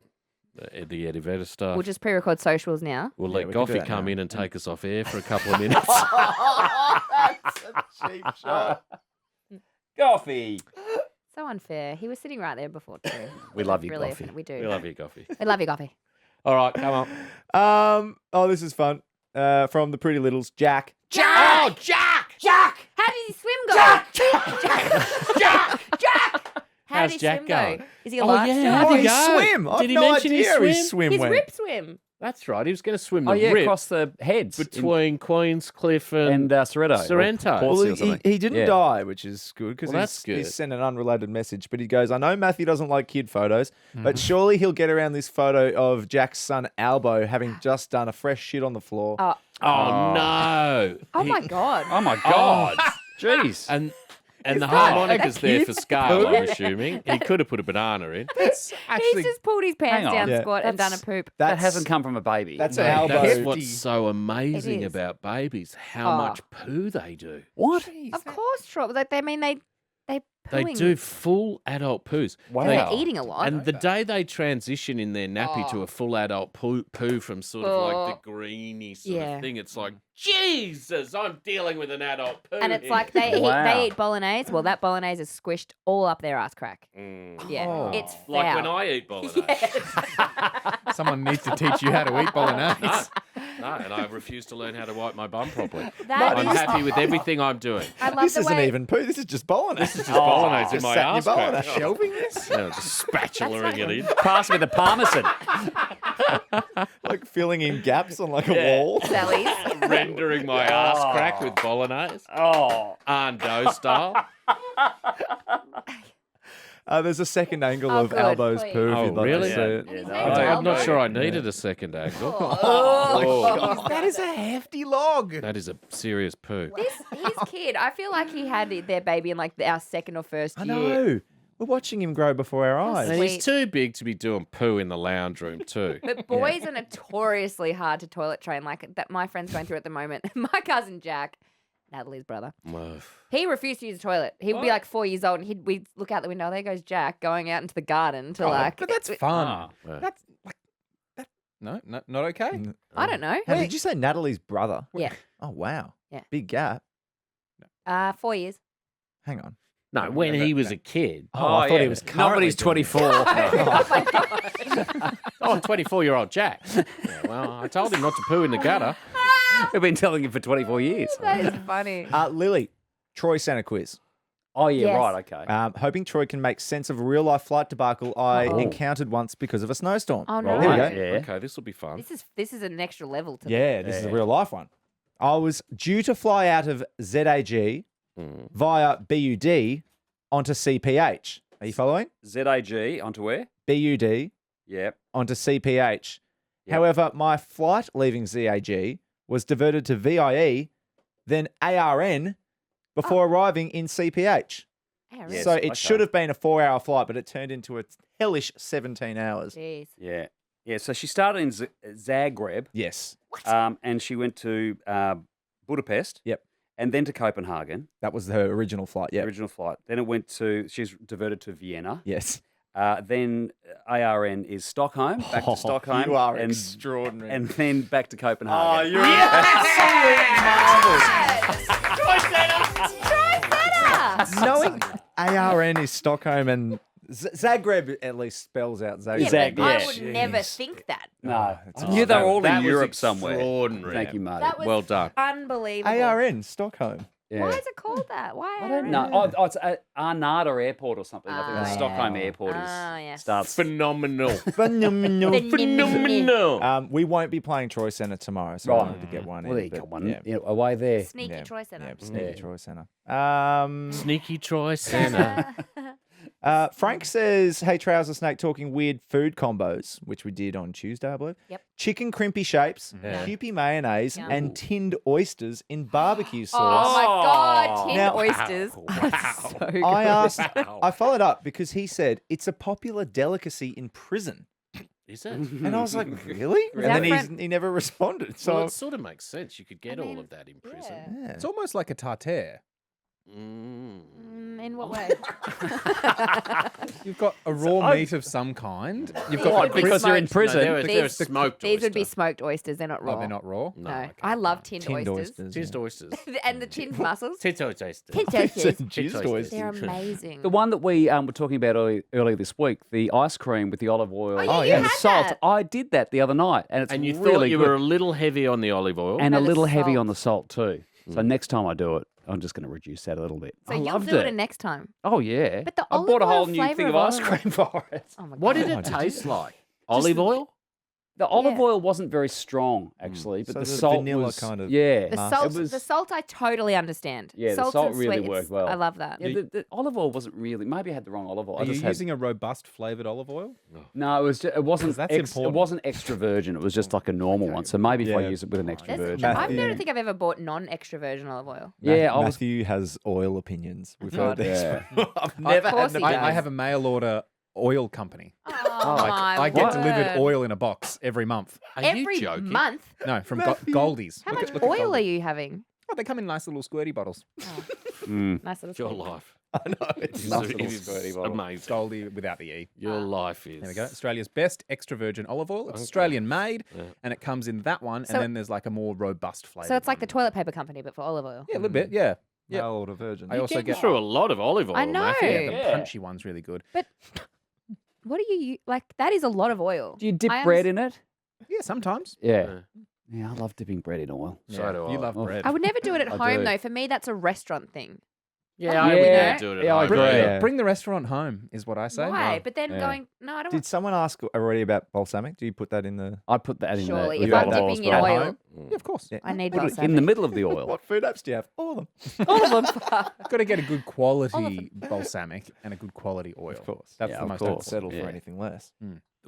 [SPEAKER 2] Eddie Vedder stuff.
[SPEAKER 4] We'll just pre-record socials now.
[SPEAKER 2] We'll
[SPEAKER 5] Yeah,
[SPEAKER 2] let
[SPEAKER 5] we can do
[SPEAKER 2] Goffy
[SPEAKER 5] that
[SPEAKER 2] come
[SPEAKER 5] now.
[SPEAKER 2] in and take us off air for a couple of minutes.
[SPEAKER 5] That's a cheap shot.
[SPEAKER 3] Coffee.
[SPEAKER 4] So unfair. He was sitting right there before too.
[SPEAKER 3] We love you,
[SPEAKER 4] Really,
[SPEAKER 3] Goffy.
[SPEAKER 4] we do.
[SPEAKER 2] we love you, Goffy.
[SPEAKER 4] We love you, Coffee.
[SPEAKER 2] All right, come on.
[SPEAKER 5] Oh, this is fun. From the Pretty Littles, Jack.
[SPEAKER 4] Jack!
[SPEAKER 2] Oh, Jack!
[SPEAKER 4] Jack! How did he swim go? Jack! Jack! How
[SPEAKER 2] How's
[SPEAKER 4] did his
[SPEAKER 2] Jack
[SPEAKER 4] swim
[SPEAKER 2] going?
[SPEAKER 4] go? Is he a
[SPEAKER 2] Oh,
[SPEAKER 4] lifeguard?
[SPEAKER 2] yeah. How'd
[SPEAKER 5] Oh,
[SPEAKER 2] he
[SPEAKER 5] he
[SPEAKER 2] go?
[SPEAKER 5] swim. I've
[SPEAKER 2] Did he
[SPEAKER 5] no
[SPEAKER 2] mention his
[SPEAKER 5] idea his
[SPEAKER 2] swim?
[SPEAKER 5] swim
[SPEAKER 4] His
[SPEAKER 5] went.
[SPEAKER 4] rip swim.
[SPEAKER 2] That's right. He was going to swim the
[SPEAKER 3] Oh, yeah,
[SPEAKER 2] rip
[SPEAKER 3] across the heads.
[SPEAKER 2] between Queenscliff
[SPEAKER 3] and Sorrento. or
[SPEAKER 2] Sorrento.
[SPEAKER 3] Horsey
[SPEAKER 5] Well,
[SPEAKER 3] or something.
[SPEAKER 5] he didn't
[SPEAKER 3] Yeah.
[SPEAKER 5] die, which is good because
[SPEAKER 2] Well, that's good.
[SPEAKER 5] he's sent an unrelated message. But he goes, I know Matthew doesn't like kid photos, but surely he'll get around this photo of Jack's son Albo having just done a fresh shit on the floor.
[SPEAKER 4] Oh,
[SPEAKER 2] Oh, no.
[SPEAKER 4] oh
[SPEAKER 2] He-
[SPEAKER 4] my God.
[SPEAKER 3] Oh, my God. Jeez.
[SPEAKER 2] And the
[SPEAKER 4] that
[SPEAKER 2] harmonica's
[SPEAKER 4] a
[SPEAKER 2] there for
[SPEAKER 4] kid's
[SPEAKER 2] scale, I'm
[SPEAKER 4] poop?
[SPEAKER 2] assuming. He could have put a banana in.
[SPEAKER 5] That's
[SPEAKER 4] He's just pulled his pants
[SPEAKER 3] Hang on.
[SPEAKER 4] down,
[SPEAKER 5] Yeah.
[SPEAKER 4] squat, and done a poop.
[SPEAKER 3] that hasn't come from a baby.
[SPEAKER 5] That's
[SPEAKER 2] No,
[SPEAKER 5] an Albo.
[SPEAKER 2] that's
[SPEAKER 5] hefty.
[SPEAKER 2] what's so amazing
[SPEAKER 4] It is.
[SPEAKER 2] about babies, how
[SPEAKER 4] Oh.
[SPEAKER 2] much poo they do.
[SPEAKER 3] What?
[SPEAKER 4] Of course, Troy. Like, they
[SPEAKER 2] They
[SPEAKER 4] pooing.
[SPEAKER 2] do full adult poos.
[SPEAKER 3] Wow.
[SPEAKER 4] They're eating a lot.
[SPEAKER 2] And the day they transition in their nappy to
[SPEAKER 4] Oh.
[SPEAKER 2] a full adult poo from sort of like
[SPEAKER 4] Oh.
[SPEAKER 2] the greeny sort
[SPEAKER 4] Yeah.
[SPEAKER 2] of thing, it's like, Jesus, I'm dealing with an adult poo.
[SPEAKER 4] And it's
[SPEAKER 2] here."
[SPEAKER 4] like they
[SPEAKER 3] Wow.
[SPEAKER 4] eat bolognese. Well, that bolognese is squished all up their ass crack.
[SPEAKER 2] Mm.
[SPEAKER 4] Yeah,
[SPEAKER 5] Oh.
[SPEAKER 4] it's foul.
[SPEAKER 2] Like when I eat bolognese.
[SPEAKER 6] Someone needs to teach you how to eat bolognese.
[SPEAKER 2] No, and I refuse to learn how to wipe my bum properly.
[SPEAKER 4] That
[SPEAKER 2] I'm
[SPEAKER 4] is-
[SPEAKER 2] happy with everything I'm doing.
[SPEAKER 4] I love
[SPEAKER 5] This
[SPEAKER 4] the
[SPEAKER 5] isn't
[SPEAKER 4] way.
[SPEAKER 5] even poo. This is just bolognese.
[SPEAKER 2] This is just bolognese in
[SPEAKER 5] just
[SPEAKER 2] my
[SPEAKER 5] sat in your
[SPEAKER 2] ass crack.
[SPEAKER 5] bolognese.
[SPEAKER 6] Shelving this?
[SPEAKER 2] Yeah, just spatulaing it in.
[SPEAKER 3] Pass me the parmesan.
[SPEAKER 5] Like filling in gaps on like a wall.
[SPEAKER 4] Sally's.
[SPEAKER 2] Rendering my ass crack with bolognese.
[SPEAKER 3] Oh.
[SPEAKER 2] Ando style.
[SPEAKER 5] There's a second angle
[SPEAKER 4] Oh,
[SPEAKER 5] of
[SPEAKER 4] good,
[SPEAKER 5] Albo's
[SPEAKER 4] please.
[SPEAKER 5] poo if
[SPEAKER 2] Oh,
[SPEAKER 5] you'd like
[SPEAKER 2] really?
[SPEAKER 5] to see it.
[SPEAKER 4] And his
[SPEAKER 3] no,
[SPEAKER 4] name's
[SPEAKER 2] I'm not
[SPEAKER 4] Albo.
[SPEAKER 2] sure I needed a second angle.
[SPEAKER 5] Oh, that is a hefty log.
[SPEAKER 2] That is a serious poo.
[SPEAKER 4] His kid, I feel like he had their baby in like our second or first
[SPEAKER 5] I
[SPEAKER 4] year.
[SPEAKER 5] know. We're watching him grow before our eyes.
[SPEAKER 2] And
[SPEAKER 4] Sweet.
[SPEAKER 2] he's too big to be doing poo in the lounge room too.
[SPEAKER 4] But boys are notoriously hard to toilet train. Like that, my friend's going through at the moment. My cousin Jack, Natalie's brother, he refused to use the toilet. He would be like 4 years old, and we'd look out the window. There goes Jack going out into the garden to like.
[SPEAKER 5] But that's
[SPEAKER 3] Ah.
[SPEAKER 5] fun.
[SPEAKER 2] Yeah.
[SPEAKER 5] That's like
[SPEAKER 6] No, not okay.
[SPEAKER 4] I don't know.
[SPEAKER 5] Hey, did you say Natalie's brother?
[SPEAKER 4] Yeah.
[SPEAKER 5] Oh, wow.
[SPEAKER 4] Yeah.
[SPEAKER 5] Big gap.
[SPEAKER 4] 4 years.
[SPEAKER 5] Hang on.
[SPEAKER 2] No, when he was a kid.
[SPEAKER 5] Oh, I thought he was
[SPEAKER 3] Not when he's
[SPEAKER 5] currently
[SPEAKER 3] 24.
[SPEAKER 4] Oh my god.
[SPEAKER 2] Oh, 24-year-old Jack. Yeah, well, I told him not to poo in the gutter.
[SPEAKER 3] We've been telling him for 24 years.
[SPEAKER 4] That is funny.
[SPEAKER 5] Lily, Troy Santa quiz.
[SPEAKER 3] Oh, yeah,
[SPEAKER 4] Yes.
[SPEAKER 3] right, okay.
[SPEAKER 5] Hoping Troy can make sense of a real life flight debacle I encountered once because of a snowstorm.
[SPEAKER 4] Oh no.
[SPEAKER 5] Here we go.
[SPEAKER 3] Yeah.
[SPEAKER 2] Okay, this will be fun.
[SPEAKER 4] This is an extra level to
[SPEAKER 5] Yeah, this is a real life one. I was due to fly out of ZAG via BUD onto CPH. Are you following?
[SPEAKER 3] ZAG onto where?
[SPEAKER 5] BUD
[SPEAKER 3] Yep.
[SPEAKER 5] onto CPH.
[SPEAKER 3] Yep.
[SPEAKER 5] However, my flight leaving ZAG was diverted to VIE, then ARN before arriving in CPH.
[SPEAKER 3] Yes,
[SPEAKER 5] So it
[SPEAKER 3] okay.
[SPEAKER 5] should have been a 4-hour flight, but it turned into a hellish 17 hours.
[SPEAKER 4] Jeez.
[SPEAKER 3] Yeah. Yeah, so she started in Zagreb
[SPEAKER 5] Yes.
[SPEAKER 3] and she went to Budapest.
[SPEAKER 5] Yep.
[SPEAKER 3] And then to Copenhagen,
[SPEAKER 5] That was her original flight. Yeah.
[SPEAKER 3] original flight. Then it went she's diverted to Vienna.
[SPEAKER 5] Yes.
[SPEAKER 3] Then ARN is Stockholm, back to Stockholm.
[SPEAKER 5] You are
[SPEAKER 3] and,
[SPEAKER 5] extraordinary.
[SPEAKER 3] And then back to Copenhagen.
[SPEAKER 5] you're absolute
[SPEAKER 4] Tricetta!
[SPEAKER 5] Knowing ARN is Stockholm and Zagreb at least spells out Zagreb.
[SPEAKER 4] Yeah,
[SPEAKER 3] Zag-
[SPEAKER 4] but I
[SPEAKER 3] yeah.
[SPEAKER 4] would never think that.
[SPEAKER 3] No,
[SPEAKER 5] it's
[SPEAKER 3] I knew they were all
[SPEAKER 2] that
[SPEAKER 3] in
[SPEAKER 2] was
[SPEAKER 3] Europe somewhere.
[SPEAKER 2] extraordinary.
[SPEAKER 3] Thank you, Marty.
[SPEAKER 4] That was
[SPEAKER 2] Well done.
[SPEAKER 4] unbelievable.
[SPEAKER 5] ARN, Stockholm.
[SPEAKER 3] Yeah.
[SPEAKER 4] Why is it called that? Why?
[SPEAKER 3] I don't know. Oh, it's Arnada Airport or something. I think the
[SPEAKER 4] yeah.
[SPEAKER 3] Stockholm Airport
[SPEAKER 4] yes.
[SPEAKER 3] starts.
[SPEAKER 2] Phenomenal.
[SPEAKER 5] Phenomenal.
[SPEAKER 2] Phenomenal.
[SPEAKER 5] We won't be playing Troy Centre tomorrow, so I
[SPEAKER 3] Right.
[SPEAKER 5] wanted to get one
[SPEAKER 3] Well,
[SPEAKER 5] in.
[SPEAKER 3] there you
[SPEAKER 5] but
[SPEAKER 3] got one.
[SPEAKER 5] Yeah.
[SPEAKER 3] Yeah, away there.
[SPEAKER 4] Sneaky
[SPEAKER 5] Yeah.
[SPEAKER 4] Troy Centre.
[SPEAKER 5] Yeah, sneaky
[SPEAKER 3] Yeah.
[SPEAKER 5] Troy Centre.
[SPEAKER 2] Sneaky Troy Centre.
[SPEAKER 5] Frank says, hey, Trouser Snake, talking weird food combos, which we did on Tuesday, I believe.
[SPEAKER 4] Yep.
[SPEAKER 5] Chicken crimpy shapes,
[SPEAKER 2] Yeah.
[SPEAKER 5] Kewpie mayonnaise,
[SPEAKER 4] Yum.
[SPEAKER 5] and tinned oysters in barbecue
[SPEAKER 4] Oh
[SPEAKER 5] sauce.
[SPEAKER 4] my god, tinned
[SPEAKER 5] Now-
[SPEAKER 4] oysters.
[SPEAKER 2] Wow.
[SPEAKER 4] So good.
[SPEAKER 5] I asked,
[SPEAKER 2] Wow.
[SPEAKER 5] I followed up because he said it's a popular delicacy in prison.
[SPEAKER 2] Is it?
[SPEAKER 5] And I was like, really?
[SPEAKER 4] Was
[SPEAKER 5] And then
[SPEAKER 4] that
[SPEAKER 5] he never responded.
[SPEAKER 2] So
[SPEAKER 5] So
[SPEAKER 2] it sort of makes sense. You could get
[SPEAKER 4] I
[SPEAKER 2] all
[SPEAKER 4] mean,
[SPEAKER 2] of that in prison.
[SPEAKER 4] yeah.
[SPEAKER 5] yeah.
[SPEAKER 6] It's almost like a tartare.
[SPEAKER 4] In what way?
[SPEAKER 6] You've got a raw meat of some kind. You've got
[SPEAKER 3] What,
[SPEAKER 6] the
[SPEAKER 3] because you're in
[SPEAKER 4] smoked.
[SPEAKER 3] prison?
[SPEAKER 2] No, they're
[SPEAKER 4] These-
[SPEAKER 2] smoked
[SPEAKER 4] These would be
[SPEAKER 2] oyster.
[SPEAKER 4] smoked oysters. They're not raw.
[SPEAKER 6] Oh, they're not raw.
[SPEAKER 4] No,
[SPEAKER 2] okay.
[SPEAKER 4] I love tinned,
[SPEAKER 5] Tinned
[SPEAKER 4] oysters.
[SPEAKER 2] Tinned oysters.
[SPEAKER 4] And the tinned mussels.
[SPEAKER 2] Tinned oysters.
[SPEAKER 4] Tinned oysters.
[SPEAKER 5] Juiced
[SPEAKER 2] oysters.
[SPEAKER 5] oysters.
[SPEAKER 4] They're amazing.
[SPEAKER 3] The one that we were talking about earlier this week, the ice cream with the olive oil
[SPEAKER 4] Oh, yeah, you
[SPEAKER 3] and the
[SPEAKER 4] had
[SPEAKER 3] salt.
[SPEAKER 4] that.
[SPEAKER 3] I did that the other night, and it's
[SPEAKER 2] And you
[SPEAKER 3] really
[SPEAKER 2] thought you
[SPEAKER 3] good.
[SPEAKER 2] were a little heavy on the olive oil.
[SPEAKER 3] and
[SPEAKER 4] No,
[SPEAKER 3] a
[SPEAKER 4] the
[SPEAKER 3] little heavy
[SPEAKER 4] salt.
[SPEAKER 3] on the salt too. So next time I do it, I'm just going to reduce that a little bit.
[SPEAKER 4] So
[SPEAKER 3] I
[SPEAKER 4] you'll
[SPEAKER 3] loved
[SPEAKER 4] do
[SPEAKER 3] it.
[SPEAKER 4] it next time.
[SPEAKER 3] Oh yeah,
[SPEAKER 4] But the
[SPEAKER 3] I
[SPEAKER 4] olive
[SPEAKER 3] bought a whole
[SPEAKER 4] oil
[SPEAKER 3] new
[SPEAKER 4] flavour
[SPEAKER 3] thing
[SPEAKER 4] of
[SPEAKER 3] of ice
[SPEAKER 4] olive
[SPEAKER 3] cream for it.
[SPEAKER 4] Oh my
[SPEAKER 2] What
[SPEAKER 4] god.
[SPEAKER 2] did it
[SPEAKER 5] did you
[SPEAKER 2] taste
[SPEAKER 5] do?
[SPEAKER 2] like? Olive oil?
[SPEAKER 3] The olive oil wasn't very strong actually, but
[SPEAKER 5] So
[SPEAKER 3] the
[SPEAKER 5] the
[SPEAKER 3] salt
[SPEAKER 5] vanilla
[SPEAKER 3] was
[SPEAKER 5] kind of
[SPEAKER 3] yeah.
[SPEAKER 4] The
[SPEAKER 5] Master.
[SPEAKER 4] salt,
[SPEAKER 3] It was-
[SPEAKER 4] the salt, I totally understand.
[SPEAKER 3] Yeah, the
[SPEAKER 4] Salts
[SPEAKER 3] salt
[SPEAKER 4] and
[SPEAKER 3] really
[SPEAKER 4] sweets,
[SPEAKER 3] worked well.
[SPEAKER 4] I love that.
[SPEAKER 3] Yeah, the olive oil wasn't really. Maybe I had the wrong olive oil.
[SPEAKER 6] Are
[SPEAKER 3] I
[SPEAKER 6] you
[SPEAKER 3] just had,
[SPEAKER 6] using a robust flavored olive oil?
[SPEAKER 3] no, it was. It wasn't.
[SPEAKER 6] that's
[SPEAKER 3] It
[SPEAKER 6] important.
[SPEAKER 3] wasn't extra virgin. It was just like a normal one. So maybe if I
[SPEAKER 5] Yeah.
[SPEAKER 3] use it with an extra
[SPEAKER 4] There's-
[SPEAKER 3] virgin.
[SPEAKER 4] I
[SPEAKER 5] Matthew.
[SPEAKER 4] don't think I've ever bought non-extra virgin olive oil.
[SPEAKER 3] Yeah, I was.
[SPEAKER 5] Matthew has oil opinions. We've heard this.
[SPEAKER 3] Yeah.
[SPEAKER 5] I've never
[SPEAKER 4] Of course
[SPEAKER 5] had
[SPEAKER 4] he
[SPEAKER 5] the
[SPEAKER 4] does.
[SPEAKER 6] I have a mail order oil company.
[SPEAKER 4] Oh,
[SPEAKER 3] Like,
[SPEAKER 4] my
[SPEAKER 6] I get
[SPEAKER 4] word.
[SPEAKER 6] delivered oil in a box every month.
[SPEAKER 2] Are
[SPEAKER 4] every
[SPEAKER 2] you joking?
[SPEAKER 4] month.
[SPEAKER 6] No, from
[SPEAKER 5] Matthew.
[SPEAKER 6] Goldies.
[SPEAKER 4] How
[SPEAKER 6] Look
[SPEAKER 4] much
[SPEAKER 6] at- look at
[SPEAKER 4] oil are
[SPEAKER 6] Goldies.
[SPEAKER 4] you having?
[SPEAKER 6] Oh, they come in nice little squirty bottles.
[SPEAKER 4] Nice little
[SPEAKER 2] Your
[SPEAKER 4] thing.
[SPEAKER 2] life.
[SPEAKER 5] I know. It's
[SPEAKER 2] It
[SPEAKER 5] not
[SPEAKER 2] is amazing.
[SPEAKER 6] Goldie without the E.
[SPEAKER 2] Your life is.
[SPEAKER 6] There we go. Australia's best extra virgin olive oil. It's Australian made, and it comes in that one,
[SPEAKER 4] So-
[SPEAKER 6] and then there's like a more robust flavour.
[SPEAKER 4] So it's like the toilet paper company, but for olive oil.
[SPEAKER 6] yeah, a little bit, yeah. Yeah.
[SPEAKER 5] mail order virgin.
[SPEAKER 6] I also
[SPEAKER 2] Getting
[SPEAKER 6] get
[SPEAKER 2] through a lot of olive oil,
[SPEAKER 4] I know.
[SPEAKER 2] Matthew.
[SPEAKER 6] yeah, the
[SPEAKER 3] Yeah.
[SPEAKER 6] punchy one's really good.
[SPEAKER 4] But what do you like? That is a lot of oil.
[SPEAKER 3] Do you dip
[SPEAKER 4] I
[SPEAKER 3] bread in it?
[SPEAKER 6] Yeah, sometimes.
[SPEAKER 3] Yeah. Yeah, I love dipping bread in oil.
[SPEAKER 2] So
[SPEAKER 6] Yeah,
[SPEAKER 2] do
[SPEAKER 6] you
[SPEAKER 2] I.
[SPEAKER 6] love
[SPEAKER 3] Oh.
[SPEAKER 6] bread.
[SPEAKER 4] I would never do it at
[SPEAKER 3] I
[SPEAKER 4] home
[SPEAKER 3] do.
[SPEAKER 4] though. For me, that's a restaurant thing.
[SPEAKER 2] Yeah, I
[SPEAKER 3] Yeah.
[SPEAKER 2] would never do it at
[SPEAKER 3] Yeah, I
[SPEAKER 2] home.
[SPEAKER 3] agree.
[SPEAKER 6] Bring,
[SPEAKER 5] Yeah.
[SPEAKER 6] bring the restaurant home is what I say.
[SPEAKER 4] Why? But then
[SPEAKER 3] Yeah.
[SPEAKER 4] going, no, I don't.
[SPEAKER 5] Did someone ask already about balsamic? Do you put that in the?
[SPEAKER 3] I'd put that in
[SPEAKER 4] Surely,
[SPEAKER 3] the
[SPEAKER 4] if
[SPEAKER 3] with
[SPEAKER 4] I'm
[SPEAKER 3] olive oil as
[SPEAKER 4] dipping in
[SPEAKER 3] well.
[SPEAKER 4] oil,
[SPEAKER 6] home? Yeah, of course.
[SPEAKER 5] Yeah.
[SPEAKER 4] I need
[SPEAKER 3] Put it
[SPEAKER 4] balsamic.
[SPEAKER 3] in the middle of the oil.
[SPEAKER 5] What food apps do you have? All of them.
[SPEAKER 3] All of them.
[SPEAKER 6] Got to get a good quality balsamic and a good quality oil.
[SPEAKER 5] Of course.
[SPEAKER 6] That's
[SPEAKER 3] Yeah,
[SPEAKER 6] the
[SPEAKER 3] of
[SPEAKER 6] most
[SPEAKER 3] course.
[SPEAKER 6] important.
[SPEAKER 5] Settle for
[SPEAKER 3] Yeah.
[SPEAKER 5] anything less.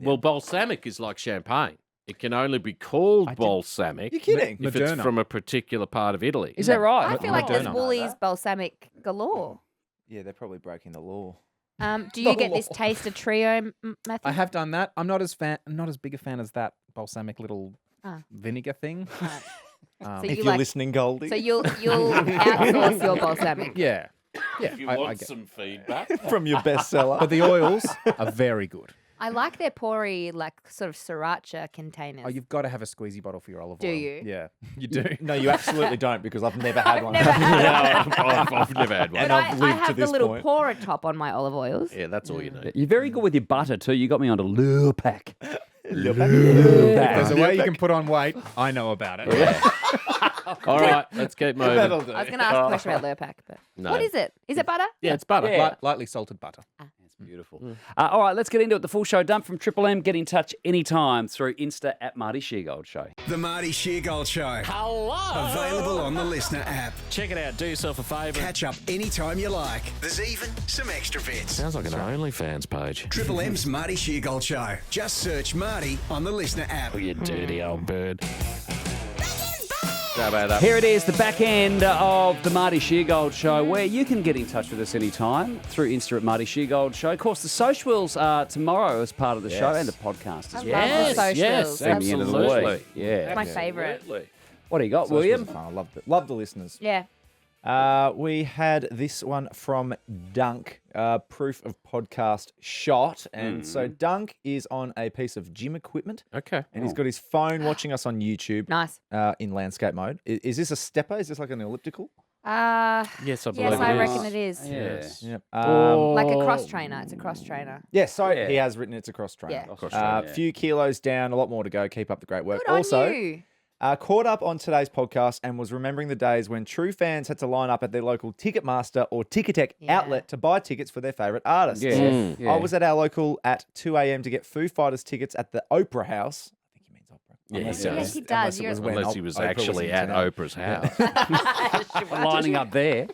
[SPEAKER 2] Well, balsamic is like champagne. It can only be called
[SPEAKER 6] did-
[SPEAKER 2] balsamic
[SPEAKER 5] You're kidding.
[SPEAKER 2] if it's
[SPEAKER 6] Moderna.
[SPEAKER 2] from a particular part of Italy.
[SPEAKER 3] Is that right?
[SPEAKER 4] I feel like there's
[SPEAKER 6] Moderna.
[SPEAKER 4] Woolies balsamic galore.
[SPEAKER 5] Yeah, they're probably breaking the law.
[SPEAKER 4] Do you get this taste of trio, Matthew?
[SPEAKER 6] I have done that. I'm not as big a fan as that balsamic little
[SPEAKER 4] Ah.
[SPEAKER 6] vinegar thing.
[SPEAKER 4] So
[SPEAKER 6] Um,
[SPEAKER 5] If
[SPEAKER 4] you
[SPEAKER 5] you're
[SPEAKER 4] like,
[SPEAKER 5] listening, Goldie.
[SPEAKER 4] so you'll outsource your balsamic.
[SPEAKER 6] yeah, yeah.
[SPEAKER 2] If you
[SPEAKER 6] I
[SPEAKER 2] want
[SPEAKER 6] get-
[SPEAKER 2] some feedback.
[SPEAKER 5] from your bestseller.
[SPEAKER 6] But the oils are very good.
[SPEAKER 4] I like their pori, like sort of sriracha containers.
[SPEAKER 6] Oh, you've got to have a squeezy bottle for your olive
[SPEAKER 4] Do
[SPEAKER 6] oil.
[SPEAKER 4] you?
[SPEAKER 6] Yeah, you do.
[SPEAKER 5] No, you absolutely don't because I've never had one.
[SPEAKER 4] never had
[SPEAKER 2] I've never had one.
[SPEAKER 5] And
[SPEAKER 4] But
[SPEAKER 5] I've
[SPEAKER 4] I
[SPEAKER 5] lived to
[SPEAKER 4] have the
[SPEAKER 5] this
[SPEAKER 4] little
[SPEAKER 5] point.
[SPEAKER 4] pourer top on my olive oils.
[SPEAKER 2] Yeah, that's all you need.
[SPEAKER 3] You're very good with your butter too. You got me onto Lurpak.
[SPEAKER 6] There's a way you can put on weight. I know about it.
[SPEAKER 2] All right, let's keep moving.
[SPEAKER 5] That'll do.
[SPEAKER 4] I was going to ask a question about Lurpak, but
[SPEAKER 2] No.
[SPEAKER 4] what is it? Is it butter?
[SPEAKER 2] Yeah, it's butter.
[SPEAKER 3] Yeah.
[SPEAKER 6] Lightly salted butter.
[SPEAKER 3] It's beautiful. All right, let's get into it. The full show done from Triple M. Get in touch anytime through Insta at Marty Sheargold Show.
[SPEAKER 1] The Marty Sheargold Show. Hello. Available on the Listener app.
[SPEAKER 2] Check it out. Do yourself a favour.
[SPEAKER 1] Catch up anytime you like. There's even some extra bits.
[SPEAKER 2] Sounds like an OnlyFans page.
[SPEAKER 1] Triple M's Marty Sheargold Show. Just search Marty on the Listener app.
[SPEAKER 2] Oh, you dirty old bird. How about that?
[SPEAKER 3] Here it is, the back end of the Marty Sheargold Show, where you can get in touch with us anytime through Insta at Marty Sheargold Show. Of course, the socials are tomorrow as part of the show and the podcast as well.
[SPEAKER 4] love the socials.
[SPEAKER 2] yes,
[SPEAKER 3] At the end of the
[SPEAKER 2] absolutely.
[SPEAKER 3] week. Yeah.
[SPEAKER 4] My favourite.
[SPEAKER 2] Absolutely.
[SPEAKER 3] What do you got,
[SPEAKER 5] Socials
[SPEAKER 3] William?
[SPEAKER 5] are fun. I love the listeners.
[SPEAKER 4] Yeah.
[SPEAKER 5] We had this one from Dunk, proof of podcast shot. And so Dunk is on a piece of gym equipment
[SPEAKER 2] Okay.
[SPEAKER 5] and he's got his phone watching us on YouTube
[SPEAKER 4] Nice.
[SPEAKER 5] in landscape mode. Is this a stepper? Is this like an elliptical?
[SPEAKER 2] Yes, I believe
[SPEAKER 4] Yes, I
[SPEAKER 2] it is.
[SPEAKER 4] reckon it is.
[SPEAKER 2] Yes.
[SPEAKER 5] Yep.
[SPEAKER 4] Like a cross trainer. It's a cross trainer.
[SPEAKER 5] Yeah, so
[SPEAKER 3] Yeah.
[SPEAKER 5] he has written it's a cross trainer.
[SPEAKER 4] Yeah.
[SPEAKER 3] Cross trainer,
[SPEAKER 5] A few kilos down, a lot more to go. Keep up the great work.
[SPEAKER 4] Good on
[SPEAKER 5] Also,
[SPEAKER 4] you.
[SPEAKER 5] caught up on today's podcast and was remembering the days when true fans had to line up at their local Ticketmaster or Ticketek
[SPEAKER 4] Yeah.
[SPEAKER 5] outlet to buy tickets for their favourite artists.
[SPEAKER 3] Yeah. Yeah.
[SPEAKER 5] I was at our local at 2 a.m. to get Foo Fighters tickets at the Opera House. I think he means Opera.
[SPEAKER 2] Yeah,
[SPEAKER 5] Unless
[SPEAKER 2] he
[SPEAKER 5] it
[SPEAKER 2] does.
[SPEAKER 5] was-
[SPEAKER 4] Yes, he does.
[SPEAKER 5] unless it
[SPEAKER 4] You're-
[SPEAKER 5] was when
[SPEAKER 2] Unless he was
[SPEAKER 5] Oprah was
[SPEAKER 2] actually
[SPEAKER 5] in
[SPEAKER 2] at
[SPEAKER 5] town.
[SPEAKER 2] Oprah's house.
[SPEAKER 3] lining up there.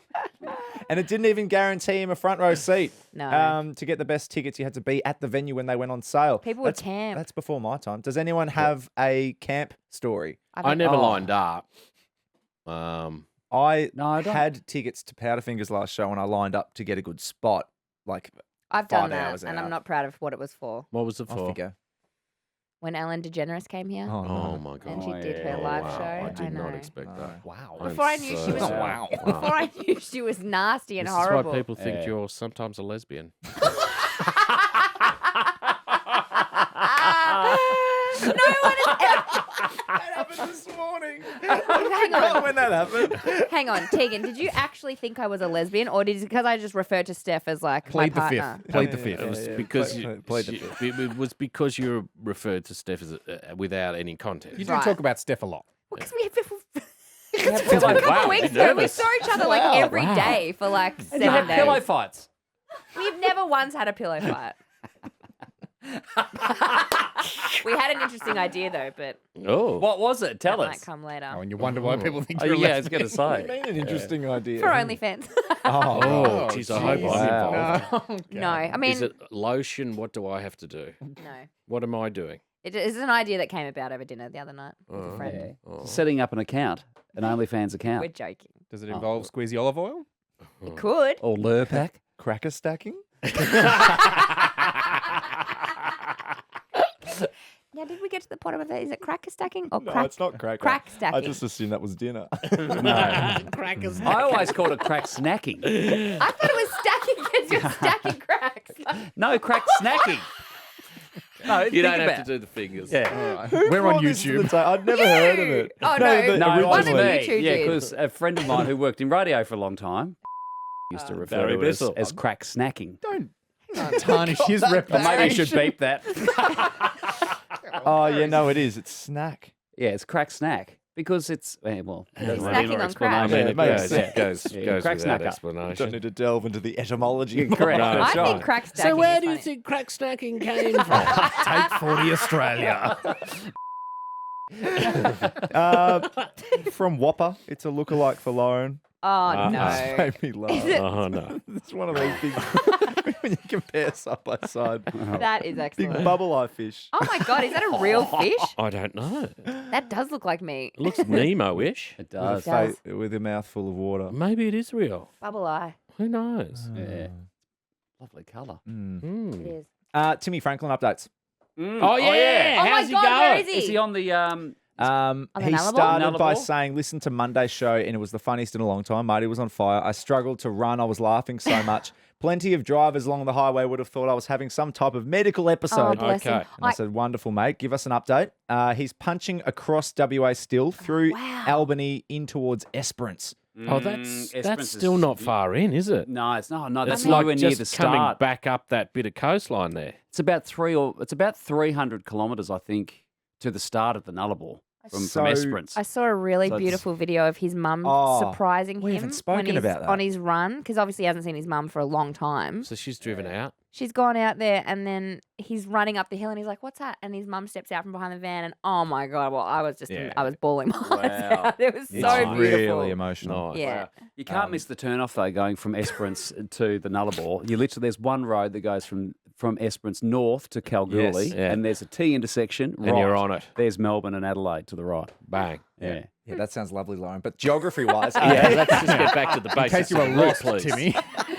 [SPEAKER 5] And it didn't even guarantee him a front row seat.
[SPEAKER 4] No.
[SPEAKER 5] To get the best tickets, you had to be at the venue when they went on sale.
[SPEAKER 4] People would
[SPEAKER 5] That's-
[SPEAKER 4] camp.
[SPEAKER 5] That's before my time. Does anyone have a camp story?
[SPEAKER 2] I never
[SPEAKER 5] Oh.
[SPEAKER 2] lined up.
[SPEAKER 5] I
[SPEAKER 3] No, I don't.
[SPEAKER 5] had tickets to Powderfinger's last show and I lined up to get a good spot. Like,
[SPEAKER 4] I've done
[SPEAKER 5] 5 hours
[SPEAKER 4] that, and
[SPEAKER 5] out.
[SPEAKER 4] I'm not proud of what it was for.
[SPEAKER 2] What was it
[SPEAKER 5] I
[SPEAKER 2] for?
[SPEAKER 5] figure.
[SPEAKER 4] When Ellen DeGeneres came here,
[SPEAKER 5] Oh,
[SPEAKER 2] Oh
[SPEAKER 5] no.
[SPEAKER 2] my god!
[SPEAKER 4] and she
[SPEAKER 3] Oh,
[SPEAKER 4] did
[SPEAKER 3] yeah.
[SPEAKER 4] her live
[SPEAKER 2] wow.
[SPEAKER 4] show.
[SPEAKER 2] I did not
[SPEAKER 4] know.
[SPEAKER 2] expect that.
[SPEAKER 6] Wow.
[SPEAKER 2] I'm
[SPEAKER 4] Before I knew she was-
[SPEAKER 5] Wow.
[SPEAKER 4] Before I knew she was nasty and
[SPEAKER 2] This
[SPEAKER 4] horrible.
[SPEAKER 2] is why people think
[SPEAKER 3] Yeah.
[SPEAKER 2] you're sometimes a lesbian.
[SPEAKER 4] No one has ever.
[SPEAKER 5] That happened this morning.
[SPEAKER 4] Hang on.
[SPEAKER 5] When that happened.
[SPEAKER 4] Hang on, Tegan. Did you actually think I was a lesbian, or did because I just referred to Steph as like
[SPEAKER 6] Plead
[SPEAKER 4] my
[SPEAKER 6] the
[SPEAKER 4] partner?
[SPEAKER 6] fifth. Plead the
[SPEAKER 5] Yeah,
[SPEAKER 6] fifth.
[SPEAKER 2] It was
[SPEAKER 5] yeah.
[SPEAKER 2] because
[SPEAKER 5] Play the fifth.
[SPEAKER 2] it was because you were referred to Steph as without any context.
[SPEAKER 6] You do
[SPEAKER 4] Right.
[SPEAKER 6] talk about Steph a lot.
[SPEAKER 4] Because we have a
[SPEAKER 3] pillow-
[SPEAKER 4] couple
[SPEAKER 2] Wow,
[SPEAKER 4] of weeks
[SPEAKER 2] you're
[SPEAKER 4] ago, we
[SPEAKER 2] nervous.
[SPEAKER 4] saw each other like every day for like
[SPEAKER 3] And
[SPEAKER 4] 7
[SPEAKER 3] you have
[SPEAKER 4] days.
[SPEAKER 3] pillow fights.
[SPEAKER 4] We've never once had a pillow fight. We had an interesting idea though, but
[SPEAKER 2] Oh,
[SPEAKER 3] What was it?
[SPEAKER 4] that
[SPEAKER 3] Tell
[SPEAKER 4] might
[SPEAKER 3] us.
[SPEAKER 4] come later.
[SPEAKER 6] Oh, and you wonder why people think
[SPEAKER 3] Oh,
[SPEAKER 6] you're a
[SPEAKER 3] yeah, I was
[SPEAKER 6] lesbian.
[SPEAKER 3] going to
[SPEAKER 5] What do you
[SPEAKER 3] say.
[SPEAKER 5] mean an interesting idea?
[SPEAKER 4] For OnlyFans.
[SPEAKER 5] Oh,
[SPEAKER 2] oh, geez, I hope
[SPEAKER 6] geez.
[SPEAKER 2] I'm
[SPEAKER 5] Wow.
[SPEAKER 2] involved.
[SPEAKER 4] No, I mean,
[SPEAKER 2] Is it lotion? What do I have to do?
[SPEAKER 4] no.
[SPEAKER 2] What am I doing?
[SPEAKER 4] It is an idea that came about over dinner the other night with a friend.
[SPEAKER 2] Oh.
[SPEAKER 3] Setting up an account, an OnlyFans account.
[SPEAKER 4] We're joking.
[SPEAKER 6] Does it involve squeezy olive oil?
[SPEAKER 4] It could.
[SPEAKER 3] Or Lurpak.
[SPEAKER 5] Cracker stacking?
[SPEAKER 4] Now, did we get to the bottom of that? Is it cracker stacking or
[SPEAKER 5] No,
[SPEAKER 4] crack?
[SPEAKER 5] it's not cracker.
[SPEAKER 4] Crack
[SPEAKER 5] I
[SPEAKER 4] stacking.
[SPEAKER 5] just assumed that was dinner.
[SPEAKER 3] I always called it crack snacking.
[SPEAKER 4] I thought it was stacking because you're stacking cracks.
[SPEAKER 3] No, crack snacking. No,
[SPEAKER 2] You
[SPEAKER 3] think
[SPEAKER 2] don't
[SPEAKER 3] about
[SPEAKER 2] have to do the fingers.
[SPEAKER 3] Yeah.
[SPEAKER 6] We're on
[SPEAKER 5] Brought this to the
[SPEAKER 6] YouTube.
[SPEAKER 5] ta- I'd never heard of it.
[SPEAKER 4] Oh, no.
[SPEAKER 5] the
[SPEAKER 3] No, it was
[SPEAKER 4] One of
[SPEAKER 5] originally.
[SPEAKER 4] you two
[SPEAKER 3] me. Yeah,
[SPEAKER 4] did.
[SPEAKER 3] because a friend of mine who worked in radio for a long time used to refer
[SPEAKER 2] Barry
[SPEAKER 3] to it
[SPEAKER 2] Bissell.
[SPEAKER 3] as crack snacking.
[SPEAKER 6] Don't tarnish his
[SPEAKER 3] Or
[SPEAKER 6] reputation.
[SPEAKER 3] maybe you should beep that.
[SPEAKER 5] Oh, yeah, no, it is. It's snack.
[SPEAKER 3] Yeah, it's crack snack. Because it's, well, it doesn't
[SPEAKER 4] Snacking
[SPEAKER 3] need more
[SPEAKER 4] on crack.
[SPEAKER 2] I
[SPEAKER 3] explanation.
[SPEAKER 2] mean,
[SPEAKER 5] Yeah,
[SPEAKER 2] it
[SPEAKER 5] it makes
[SPEAKER 2] goes,
[SPEAKER 5] sense.
[SPEAKER 3] Yeah,
[SPEAKER 2] goes
[SPEAKER 3] crack
[SPEAKER 2] without
[SPEAKER 3] snacker.
[SPEAKER 5] Don't
[SPEAKER 2] explanation.
[SPEAKER 5] need to delve into the etymology.
[SPEAKER 3] Yeah, correct.
[SPEAKER 2] No,
[SPEAKER 3] That's
[SPEAKER 4] I
[SPEAKER 3] right.
[SPEAKER 4] think crack stacking
[SPEAKER 2] So where
[SPEAKER 4] is
[SPEAKER 2] do you
[SPEAKER 4] funny.
[SPEAKER 2] think crack snacking came from?
[SPEAKER 6] Take 40 Australia.
[SPEAKER 5] From Whopper. It's a lookalike for Lauren.
[SPEAKER 4] Oh, no.
[SPEAKER 5] It's made me laugh.
[SPEAKER 4] Is it?
[SPEAKER 2] Oh no.
[SPEAKER 5] It's one of those big, when you compare side by side,
[SPEAKER 4] That is
[SPEAKER 5] big
[SPEAKER 4] excellent.
[SPEAKER 5] bubble eye fish.
[SPEAKER 4] Oh, my God. Is that a real fish?
[SPEAKER 2] I don't know.
[SPEAKER 4] That does look like me.
[SPEAKER 2] It looks Nemo-ish.
[SPEAKER 3] It
[SPEAKER 5] With a,
[SPEAKER 3] does.
[SPEAKER 4] does.
[SPEAKER 5] with a mouthful of water.
[SPEAKER 2] Maybe it is real.
[SPEAKER 4] Bubble eye.
[SPEAKER 2] Who knows?
[SPEAKER 3] Yeah. Lovely colour.
[SPEAKER 5] Mm.
[SPEAKER 2] Hmm.
[SPEAKER 4] It is.
[SPEAKER 5] Timmy Franklin updates.
[SPEAKER 2] Oh yeah.
[SPEAKER 4] Oh, my
[SPEAKER 2] How's he
[SPEAKER 4] God. Where
[SPEAKER 2] going?
[SPEAKER 4] is he?
[SPEAKER 3] Is he on the
[SPEAKER 4] the
[SPEAKER 5] He
[SPEAKER 4] Nullarbor?
[SPEAKER 5] started by
[SPEAKER 3] Nullarbor?
[SPEAKER 5] saying, listen to Monday's show, and it was the funniest in a long time. Marty was on fire. I struggled to run. I was laughing so much. Plenty of drivers along the highway would have thought I was having some type of medical
[SPEAKER 4] Oh,
[SPEAKER 5] episode.
[SPEAKER 4] bless him.
[SPEAKER 2] Okay.
[SPEAKER 5] And I said, wonderful, mate. Give us an update. He's punching across WA still through
[SPEAKER 4] wow.
[SPEAKER 5] Albany in towards Esperance.
[SPEAKER 2] Oh, that's
[SPEAKER 3] Esperance
[SPEAKER 2] still
[SPEAKER 3] is-
[SPEAKER 2] not far in, is it?
[SPEAKER 3] No, it's not. No, that's
[SPEAKER 2] It's like
[SPEAKER 3] nowhere near the
[SPEAKER 2] just coming
[SPEAKER 3] start.
[SPEAKER 2] back up that bit of coastline there.
[SPEAKER 3] It's about 300 kilometres, I think, to the start of the Nullarbor from
[SPEAKER 5] So-
[SPEAKER 3] Esperance.
[SPEAKER 4] I saw a really
[SPEAKER 3] So it's-
[SPEAKER 4] beautiful video of his mum
[SPEAKER 5] Oh,
[SPEAKER 4] surprising
[SPEAKER 5] we
[SPEAKER 4] him
[SPEAKER 5] haven't
[SPEAKER 4] when
[SPEAKER 5] spoken
[SPEAKER 4] he's
[SPEAKER 5] about that.
[SPEAKER 4] on his run because obviously he hasn't seen his mum for a long time.
[SPEAKER 2] So she's driven out.
[SPEAKER 4] She's gone out there and then he's running up the hill and he's like, "What's that?" And his mum steps out from behind the van and oh my god! Well, I was just I was bawling my eyes
[SPEAKER 3] Wow.
[SPEAKER 4] out. It was
[SPEAKER 5] It's
[SPEAKER 4] so beautiful.
[SPEAKER 5] really emotional.
[SPEAKER 2] Nice.
[SPEAKER 4] Yeah.
[SPEAKER 3] You can't miss the turn off though, going from Esperance to the Nullarbor. You literally there's one road that goes from Esperance north to Kalgoorlie,
[SPEAKER 5] Yes.
[SPEAKER 2] Yeah.
[SPEAKER 3] and there's a T intersection.
[SPEAKER 2] And you're on it.
[SPEAKER 3] There's Melbourne and Adelaide to the right.
[SPEAKER 2] Bang.
[SPEAKER 3] Yeah.
[SPEAKER 5] Yeah, that sounds lovely, Lauren. But geography-wise,
[SPEAKER 2] Yeah, let's just get back to the
[SPEAKER 6] In
[SPEAKER 2] basics.
[SPEAKER 6] case you were
[SPEAKER 2] of the route,
[SPEAKER 6] lost,
[SPEAKER 2] please.
[SPEAKER 6] Timmy.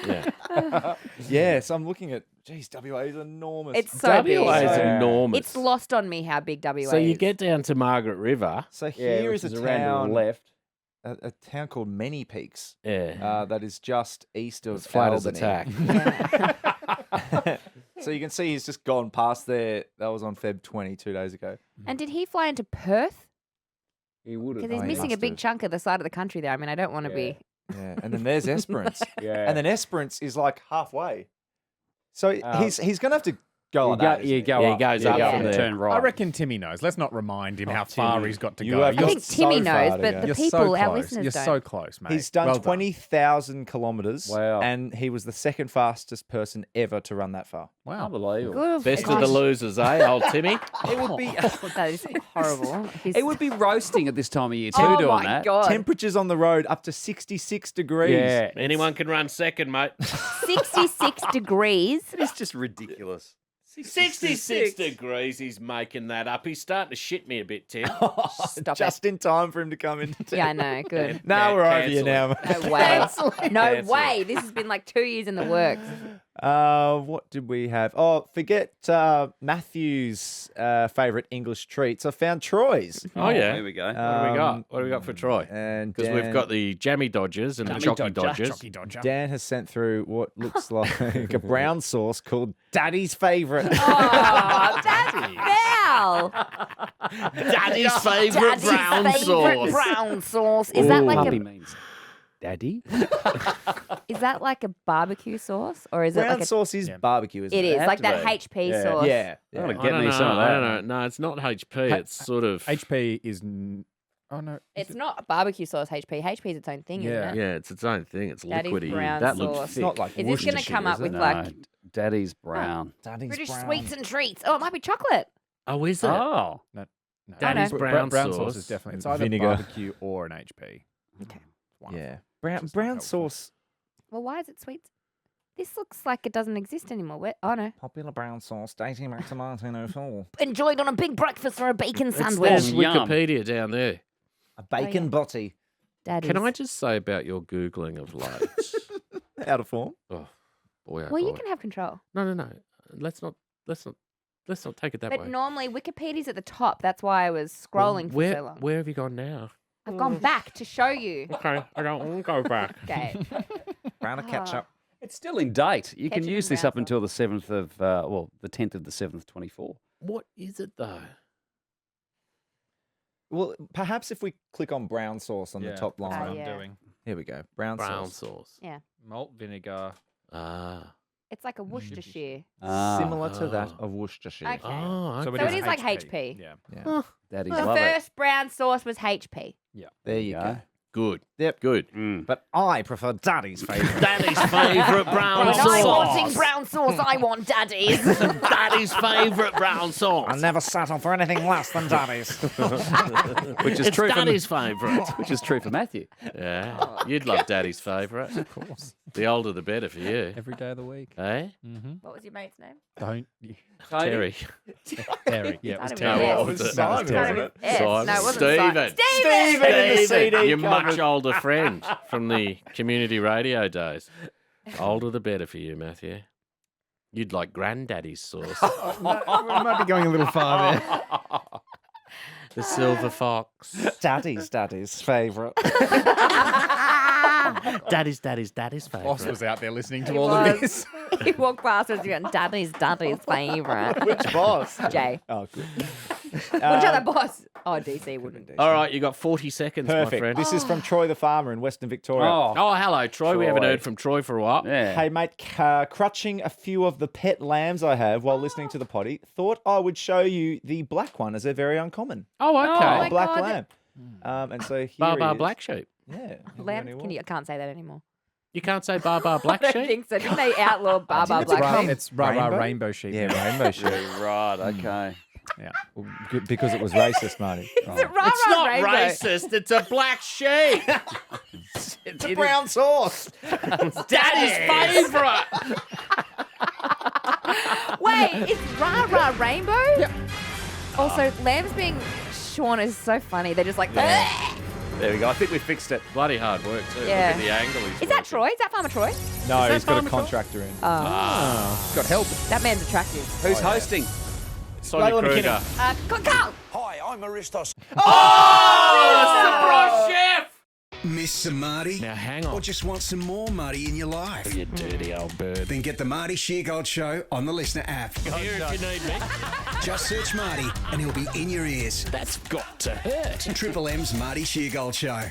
[SPEAKER 2] Yeah.
[SPEAKER 5] yeah, so I'm looking at, geez, WA is enormous.
[SPEAKER 4] It's so big.
[SPEAKER 2] WA is
[SPEAKER 5] Yeah.
[SPEAKER 2] enormous.
[SPEAKER 4] It's lost on me how big WA
[SPEAKER 2] So you
[SPEAKER 4] is.
[SPEAKER 2] get down to Margaret River.
[SPEAKER 5] So here is a
[SPEAKER 3] around to
[SPEAKER 5] town,
[SPEAKER 3] the left.
[SPEAKER 5] a town called Many Peaks.
[SPEAKER 2] Yeah.
[SPEAKER 5] That is just east of
[SPEAKER 2] as flat as a
[SPEAKER 5] Albany.
[SPEAKER 2] tack.
[SPEAKER 5] So you can see he's just gone past there. That was on Feb 20, 2 days ago.
[SPEAKER 4] And did he fly into Perth?
[SPEAKER 3] He would
[SPEAKER 4] Because
[SPEAKER 3] have.
[SPEAKER 4] he's
[SPEAKER 5] he
[SPEAKER 4] missing a
[SPEAKER 5] must
[SPEAKER 4] big
[SPEAKER 5] have.
[SPEAKER 4] chunk of the side of the country there. I mean, I don't want to be.
[SPEAKER 5] Yeah, and then there's Esperance.
[SPEAKER 3] Yeah.
[SPEAKER 5] And then Esperance is like halfway. So he's going to have to go
[SPEAKER 3] You
[SPEAKER 5] on
[SPEAKER 3] go,
[SPEAKER 5] that.
[SPEAKER 3] you
[SPEAKER 5] isn't
[SPEAKER 3] go
[SPEAKER 2] Yeah, he
[SPEAKER 3] up.
[SPEAKER 2] goes
[SPEAKER 3] you
[SPEAKER 2] up
[SPEAKER 3] go
[SPEAKER 2] from
[SPEAKER 3] and
[SPEAKER 2] there.
[SPEAKER 3] turn right.
[SPEAKER 6] I reckon Timmy knows. Let's not remind him how far
[SPEAKER 2] Timmy.
[SPEAKER 6] he's got to
[SPEAKER 5] You
[SPEAKER 6] go.
[SPEAKER 5] have
[SPEAKER 4] I
[SPEAKER 5] You're
[SPEAKER 4] think
[SPEAKER 5] so
[SPEAKER 4] Timmy
[SPEAKER 5] far
[SPEAKER 4] knows,
[SPEAKER 5] to
[SPEAKER 4] but
[SPEAKER 5] go.
[SPEAKER 4] the
[SPEAKER 6] You're
[SPEAKER 4] people,
[SPEAKER 6] so
[SPEAKER 4] our
[SPEAKER 6] close.
[SPEAKER 4] listeners,
[SPEAKER 6] You're
[SPEAKER 4] don't.
[SPEAKER 6] so close, mate.
[SPEAKER 5] He's done
[SPEAKER 6] Well
[SPEAKER 5] 20,000 kilometres.
[SPEAKER 3] Wow.
[SPEAKER 5] And he was the second fastest person ever to run that far.
[SPEAKER 6] Wow.
[SPEAKER 3] Unbelievable.
[SPEAKER 4] Good
[SPEAKER 2] Best
[SPEAKER 4] gosh.
[SPEAKER 2] of the losers, eh, old Timmy?
[SPEAKER 3] It would be.
[SPEAKER 4] That is horrible.
[SPEAKER 3] It would be roasting at this time of year too,
[SPEAKER 4] oh
[SPEAKER 3] doing
[SPEAKER 4] my
[SPEAKER 3] that.
[SPEAKER 4] god!
[SPEAKER 5] Temperatures on the road up to 66 degrees.
[SPEAKER 3] Yeah.
[SPEAKER 2] Anyone can run second, mate.
[SPEAKER 4] 66 degrees.
[SPEAKER 5] It's just ridiculous.
[SPEAKER 2] 66 degrees, he's making that up. He's starting to shit me a bit, Tim.
[SPEAKER 4] Stop
[SPEAKER 5] Just in time for him to come in.
[SPEAKER 4] Yeah, I know. Good.
[SPEAKER 5] No, we're over you
[SPEAKER 2] cancel
[SPEAKER 5] now.
[SPEAKER 4] No way. No
[SPEAKER 2] Cancel
[SPEAKER 4] way. This has been like 2 years in the works.
[SPEAKER 5] What did we have? Oh, forget Matthew's favourite English treats. I found Troy's.
[SPEAKER 2] Oh, yeah.
[SPEAKER 3] There we go.
[SPEAKER 2] What do we got? What do we got for Troy?
[SPEAKER 5] And
[SPEAKER 2] Because we've got the jammy dodgers and the chocky dodgers.
[SPEAKER 6] Jockey Dodger.
[SPEAKER 5] Dan has sent through what looks like a brown sauce called Daddy's favourite.
[SPEAKER 4] Oh, that's foul.
[SPEAKER 2] Daddy's favourite
[SPEAKER 4] Daddy's
[SPEAKER 2] brown
[SPEAKER 4] favourite
[SPEAKER 2] sauce.
[SPEAKER 4] brown sauce. Is that like
[SPEAKER 3] Puppy
[SPEAKER 4] a?
[SPEAKER 3] means daddy.
[SPEAKER 4] Is that like a barbecue sauce or is it
[SPEAKER 5] Brown
[SPEAKER 4] like a?
[SPEAKER 5] sauce is barbecue, isn't
[SPEAKER 4] It
[SPEAKER 5] it?
[SPEAKER 4] is
[SPEAKER 3] have
[SPEAKER 4] like
[SPEAKER 3] to
[SPEAKER 4] that
[SPEAKER 3] be.
[SPEAKER 4] HP
[SPEAKER 5] Yeah.
[SPEAKER 4] sauce.
[SPEAKER 5] Yeah.
[SPEAKER 3] I wanna
[SPEAKER 2] I
[SPEAKER 3] get
[SPEAKER 2] don't
[SPEAKER 3] me
[SPEAKER 2] know.
[SPEAKER 3] some of
[SPEAKER 2] I
[SPEAKER 3] that.
[SPEAKER 2] don't know. No, it's not HP. It's sort of.
[SPEAKER 6] HP is. Oh, no.
[SPEAKER 4] It's not a barbecue sauce. HP. HP is its own thing,
[SPEAKER 6] Yeah.
[SPEAKER 4] isn't it?
[SPEAKER 2] Yeah, it's its own thing. It's
[SPEAKER 4] Daddy's
[SPEAKER 2] liquidy.
[SPEAKER 4] brown
[SPEAKER 2] That
[SPEAKER 4] sauce.
[SPEAKER 2] looks
[SPEAKER 5] It's
[SPEAKER 2] thick.
[SPEAKER 5] not like
[SPEAKER 4] Is this going to
[SPEAKER 5] Worcestershire,
[SPEAKER 4] come up
[SPEAKER 5] is
[SPEAKER 4] with
[SPEAKER 5] it?
[SPEAKER 4] like
[SPEAKER 3] Daddy's brown.
[SPEAKER 5] Daddy's
[SPEAKER 4] British
[SPEAKER 5] brown.
[SPEAKER 4] sweets and treats? Oh, it might be chocolate.
[SPEAKER 2] Oh, is it?
[SPEAKER 3] Oh,
[SPEAKER 6] No.
[SPEAKER 2] Daddy's
[SPEAKER 4] know.
[SPEAKER 2] brown
[SPEAKER 6] sauce
[SPEAKER 2] sauce.
[SPEAKER 6] is definitely. It's either
[SPEAKER 5] Vinegar.
[SPEAKER 6] barbecue or an HP.
[SPEAKER 4] Okay.
[SPEAKER 6] One of
[SPEAKER 5] Yeah.
[SPEAKER 6] them.
[SPEAKER 5] Brown
[SPEAKER 6] Just not
[SPEAKER 5] brown
[SPEAKER 6] helpful.
[SPEAKER 5] sauce.
[SPEAKER 4] Well, why is it sweet? This looks like it doesn't exist anymore. Where? Oh no.
[SPEAKER 5] Popular brown sauce dating back to 1904.
[SPEAKER 4] Enjoyed on a big breakfast or a bacon
[SPEAKER 2] There's
[SPEAKER 4] sandwich.
[SPEAKER 3] Yum.
[SPEAKER 2] Wikipedia down there.
[SPEAKER 5] A bacon butty.
[SPEAKER 4] Daddy's.
[SPEAKER 2] Can I just say about your googling of late?
[SPEAKER 5] Out of form.
[SPEAKER 2] Oh boy, oh
[SPEAKER 4] Well, you
[SPEAKER 2] boy.
[SPEAKER 4] can have control.
[SPEAKER 2] No. Let's not take it that
[SPEAKER 4] But
[SPEAKER 2] way.
[SPEAKER 4] normally Wikipedia's at the top. That's why I was scrolling for
[SPEAKER 2] where,
[SPEAKER 4] so long.
[SPEAKER 2] Where have you gone now?
[SPEAKER 4] I've gone back to show you.
[SPEAKER 2] Okay, I don't go back.
[SPEAKER 4] Okay.
[SPEAKER 5] Brown of ketchup.
[SPEAKER 3] it's still in date. You can
[SPEAKER 4] Ketchup
[SPEAKER 3] use
[SPEAKER 4] and
[SPEAKER 3] this
[SPEAKER 4] brown
[SPEAKER 3] up until the 7th of, the 10th of the 7th, 24.
[SPEAKER 2] What is it though?
[SPEAKER 5] Well, perhaps if we click on brown sauce on the top
[SPEAKER 6] that's
[SPEAKER 5] line.
[SPEAKER 6] what
[SPEAKER 4] yeah.
[SPEAKER 6] I'm doing.
[SPEAKER 5] Here we go. Brown sauce.
[SPEAKER 2] sauce.
[SPEAKER 4] Yeah.
[SPEAKER 6] Malt vinegar.
[SPEAKER 2] Ah.
[SPEAKER 4] It's like a Worcestershire.
[SPEAKER 5] Similar to that
[SPEAKER 2] Ah.
[SPEAKER 5] of Worcestershire.
[SPEAKER 4] Okay.
[SPEAKER 2] Oh,
[SPEAKER 6] So
[SPEAKER 2] okay.
[SPEAKER 4] it is like HP.
[SPEAKER 6] Yeah.
[SPEAKER 5] Yeah.
[SPEAKER 3] Daddy's
[SPEAKER 4] The
[SPEAKER 3] love it.
[SPEAKER 4] first brown sauce was HP.
[SPEAKER 5] There you go.
[SPEAKER 2] Good.
[SPEAKER 5] Yep.
[SPEAKER 2] Good.
[SPEAKER 3] Mm.
[SPEAKER 5] But I prefer Daddy's favourite.
[SPEAKER 2] Daddy's favourite brown
[SPEAKER 4] When I'm wanting
[SPEAKER 2] sauce.
[SPEAKER 4] brown sauce, I want Daddy's.
[SPEAKER 2] Daddy's favourite brown sauce.
[SPEAKER 5] I never settle for anything less than Daddy's.
[SPEAKER 3] Which is
[SPEAKER 2] It's
[SPEAKER 3] true
[SPEAKER 2] Daddy's favourite.
[SPEAKER 3] which is true for Matthew.
[SPEAKER 2] Yeah, you'd love Daddy's favourite.
[SPEAKER 6] Of course.
[SPEAKER 2] The older, the better for you.
[SPEAKER 6] Every day of the week.
[SPEAKER 2] Eh?
[SPEAKER 6] Mm-hmm.
[SPEAKER 4] What was your mate's name?
[SPEAKER 6] Don't.
[SPEAKER 2] Terry.
[SPEAKER 6] Terry. Yeah, it was
[SPEAKER 4] Started with
[SPEAKER 6] Terry.
[SPEAKER 4] S.
[SPEAKER 2] what was it?
[SPEAKER 5] Simon,
[SPEAKER 4] Started
[SPEAKER 5] wasn't
[SPEAKER 4] with
[SPEAKER 5] it?
[SPEAKER 4] S.
[SPEAKER 2] Simon.
[SPEAKER 4] No, it wasn't
[SPEAKER 2] Steven.
[SPEAKER 4] Steven.
[SPEAKER 5] Steven in the CD
[SPEAKER 2] Your much
[SPEAKER 5] cupboard.
[SPEAKER 2] older friend from the community radio days. Older the better for you, Matthew. You'd like granddaddy's sauce.
[SPEAKER 6] We might be going a little far there.
[SPEAKER 2] The silver fox.
[SPEAKER 5] Daddy's favourite.
[SPEAKER 2] Daddy's favourite.
[SPEAKER 6] Boss was out there listening to
[SPEAKER 4] He
[SPEAKER 6] all
[SPEAKER 4] was.
[SPEAKER 6] of this.
[SPEAKER 4] He walked past us and went, Daddy's favourite.
[SPEAKER 5] Which boss?
[SPEAKER 4] Jay.
[SPEAKER 5] Oh, good.
[SPEAKER 4] Which other boss? Oh, DC wouldn't.
[SPEAKER 2] All right, you got 40 seconds, my
[SPEAKER 5] Perfect.
[SPEAKER 2] friend.
[SPEAKER 5] This is from Troy the farmer in Western Victoria.
[SPEAKER 3] Oh,
[SPEAKER 2] Oh, hello, Troy. We haven't
[SPEAKER 5] Troy.
[SPEAKER 2] heard from Troy for a while.
[SPEAKER 3] yeah.
[SPEAKER 5] Hey, mate, crutching a few of the pet lambs I have while listening to the potty, thought I would show you the black one as they're very uncommon.
[SPEAKER 2] Oh, okay.
[SPEAKER 4] Oh, my
[SPEAKER 5] Black
[SPEAKER 4] God.
[SPEAKER 5] lamb. And so here
[SPEAKER 2] Bar
[SPEAKER 5] he is.
[SPEAKER 2] black sheep.
[SPEAKER 5] Yeah.
[SPEAKER 4] Lamb? I can't say that anymore.
[SPEAKER 2] You can't say bar black
[SPEAKER 4] I don't
[SPEAKER 2] sheep?
[SPEAKER 4] think so. Didn't they outlaw Baba Black Sheep?
[SPEAKER 6] It's
[SPEAKER 5] Rainbow?
[SPEAKER 6] rainbow sheep.
[SPEAKER 5] Yeah, rainbow sheep.
[SPEAKER 3] Right, okay.
[SPEAKER 6] Yeah.
[SPEAKER 5] Because it was racist, Marty.
[SPEAKER 4] Is it rah,
[SPEAKER 2] It's
[SPEAKER 4] rah,
[SPEAKER 2] not
[SPEAKER 4] rainbow?
[SPEAKER 2] racist. It's a black sheep.
[SPEAKER 5] It's a brown sauce.
[SPEAKER 2] Daddy's favourite.
[SPEAKER 4] Wait, it's rah rah rainbow? Yeah. Also, lambs being shorn is so funny. They're just like,
[SPEAKER 3] There we go. I think we fixed it.
[SPEAKER 2] Bloody hard work, too.
[SPEAKER 4] Yeah.
[SPEAKER 2] Look at the angle he's
[SPEAKER 4] is that
[SPEAKER 2] working.
[SPEAKER 4] Troy? Is that Farmer Troy?
[SPEAKER 5] No,
[SPEAKER 2] that
[SPEAKER 5] he's got a
[SPEAKER 2] Farmer Troy?
[SPEAKER 5] contractor in.
[SPEAKER 6] Got help.
[SPEAKER 4] That man's attractive.
[SPEAKER 3] Who's hosting?
[SPEAKER 2] Sonia
[SPEAKER 5] Lola
[SPEAKER 2] Kruger.
[SPEAKER 4] Carl!
[SPEAKER 7] Hi, I'm Aristos.
[SPEAKER 2] Oh, the chef!
[SPEAKER 1] Miss some Marty?
[SPEAKER 2] Now, hang
[SPEAKER 1] Or
[SPEAKER 2] on.
[SPEAKER 1] just want some more Marty in your life?
[SPEAKER 2] You dirty old bird.
[SPEAKER 1] Then get the Marty Sheargold Show on the Listener app.
[SPEAKER 2] Here if you need me.
[SPEAKER 1] Just search Marty and he'll be in your ears.
[SPEAKER 2] That's got to hurt.
[SPEAKER 1] Triple M's Marty Sheargold Show.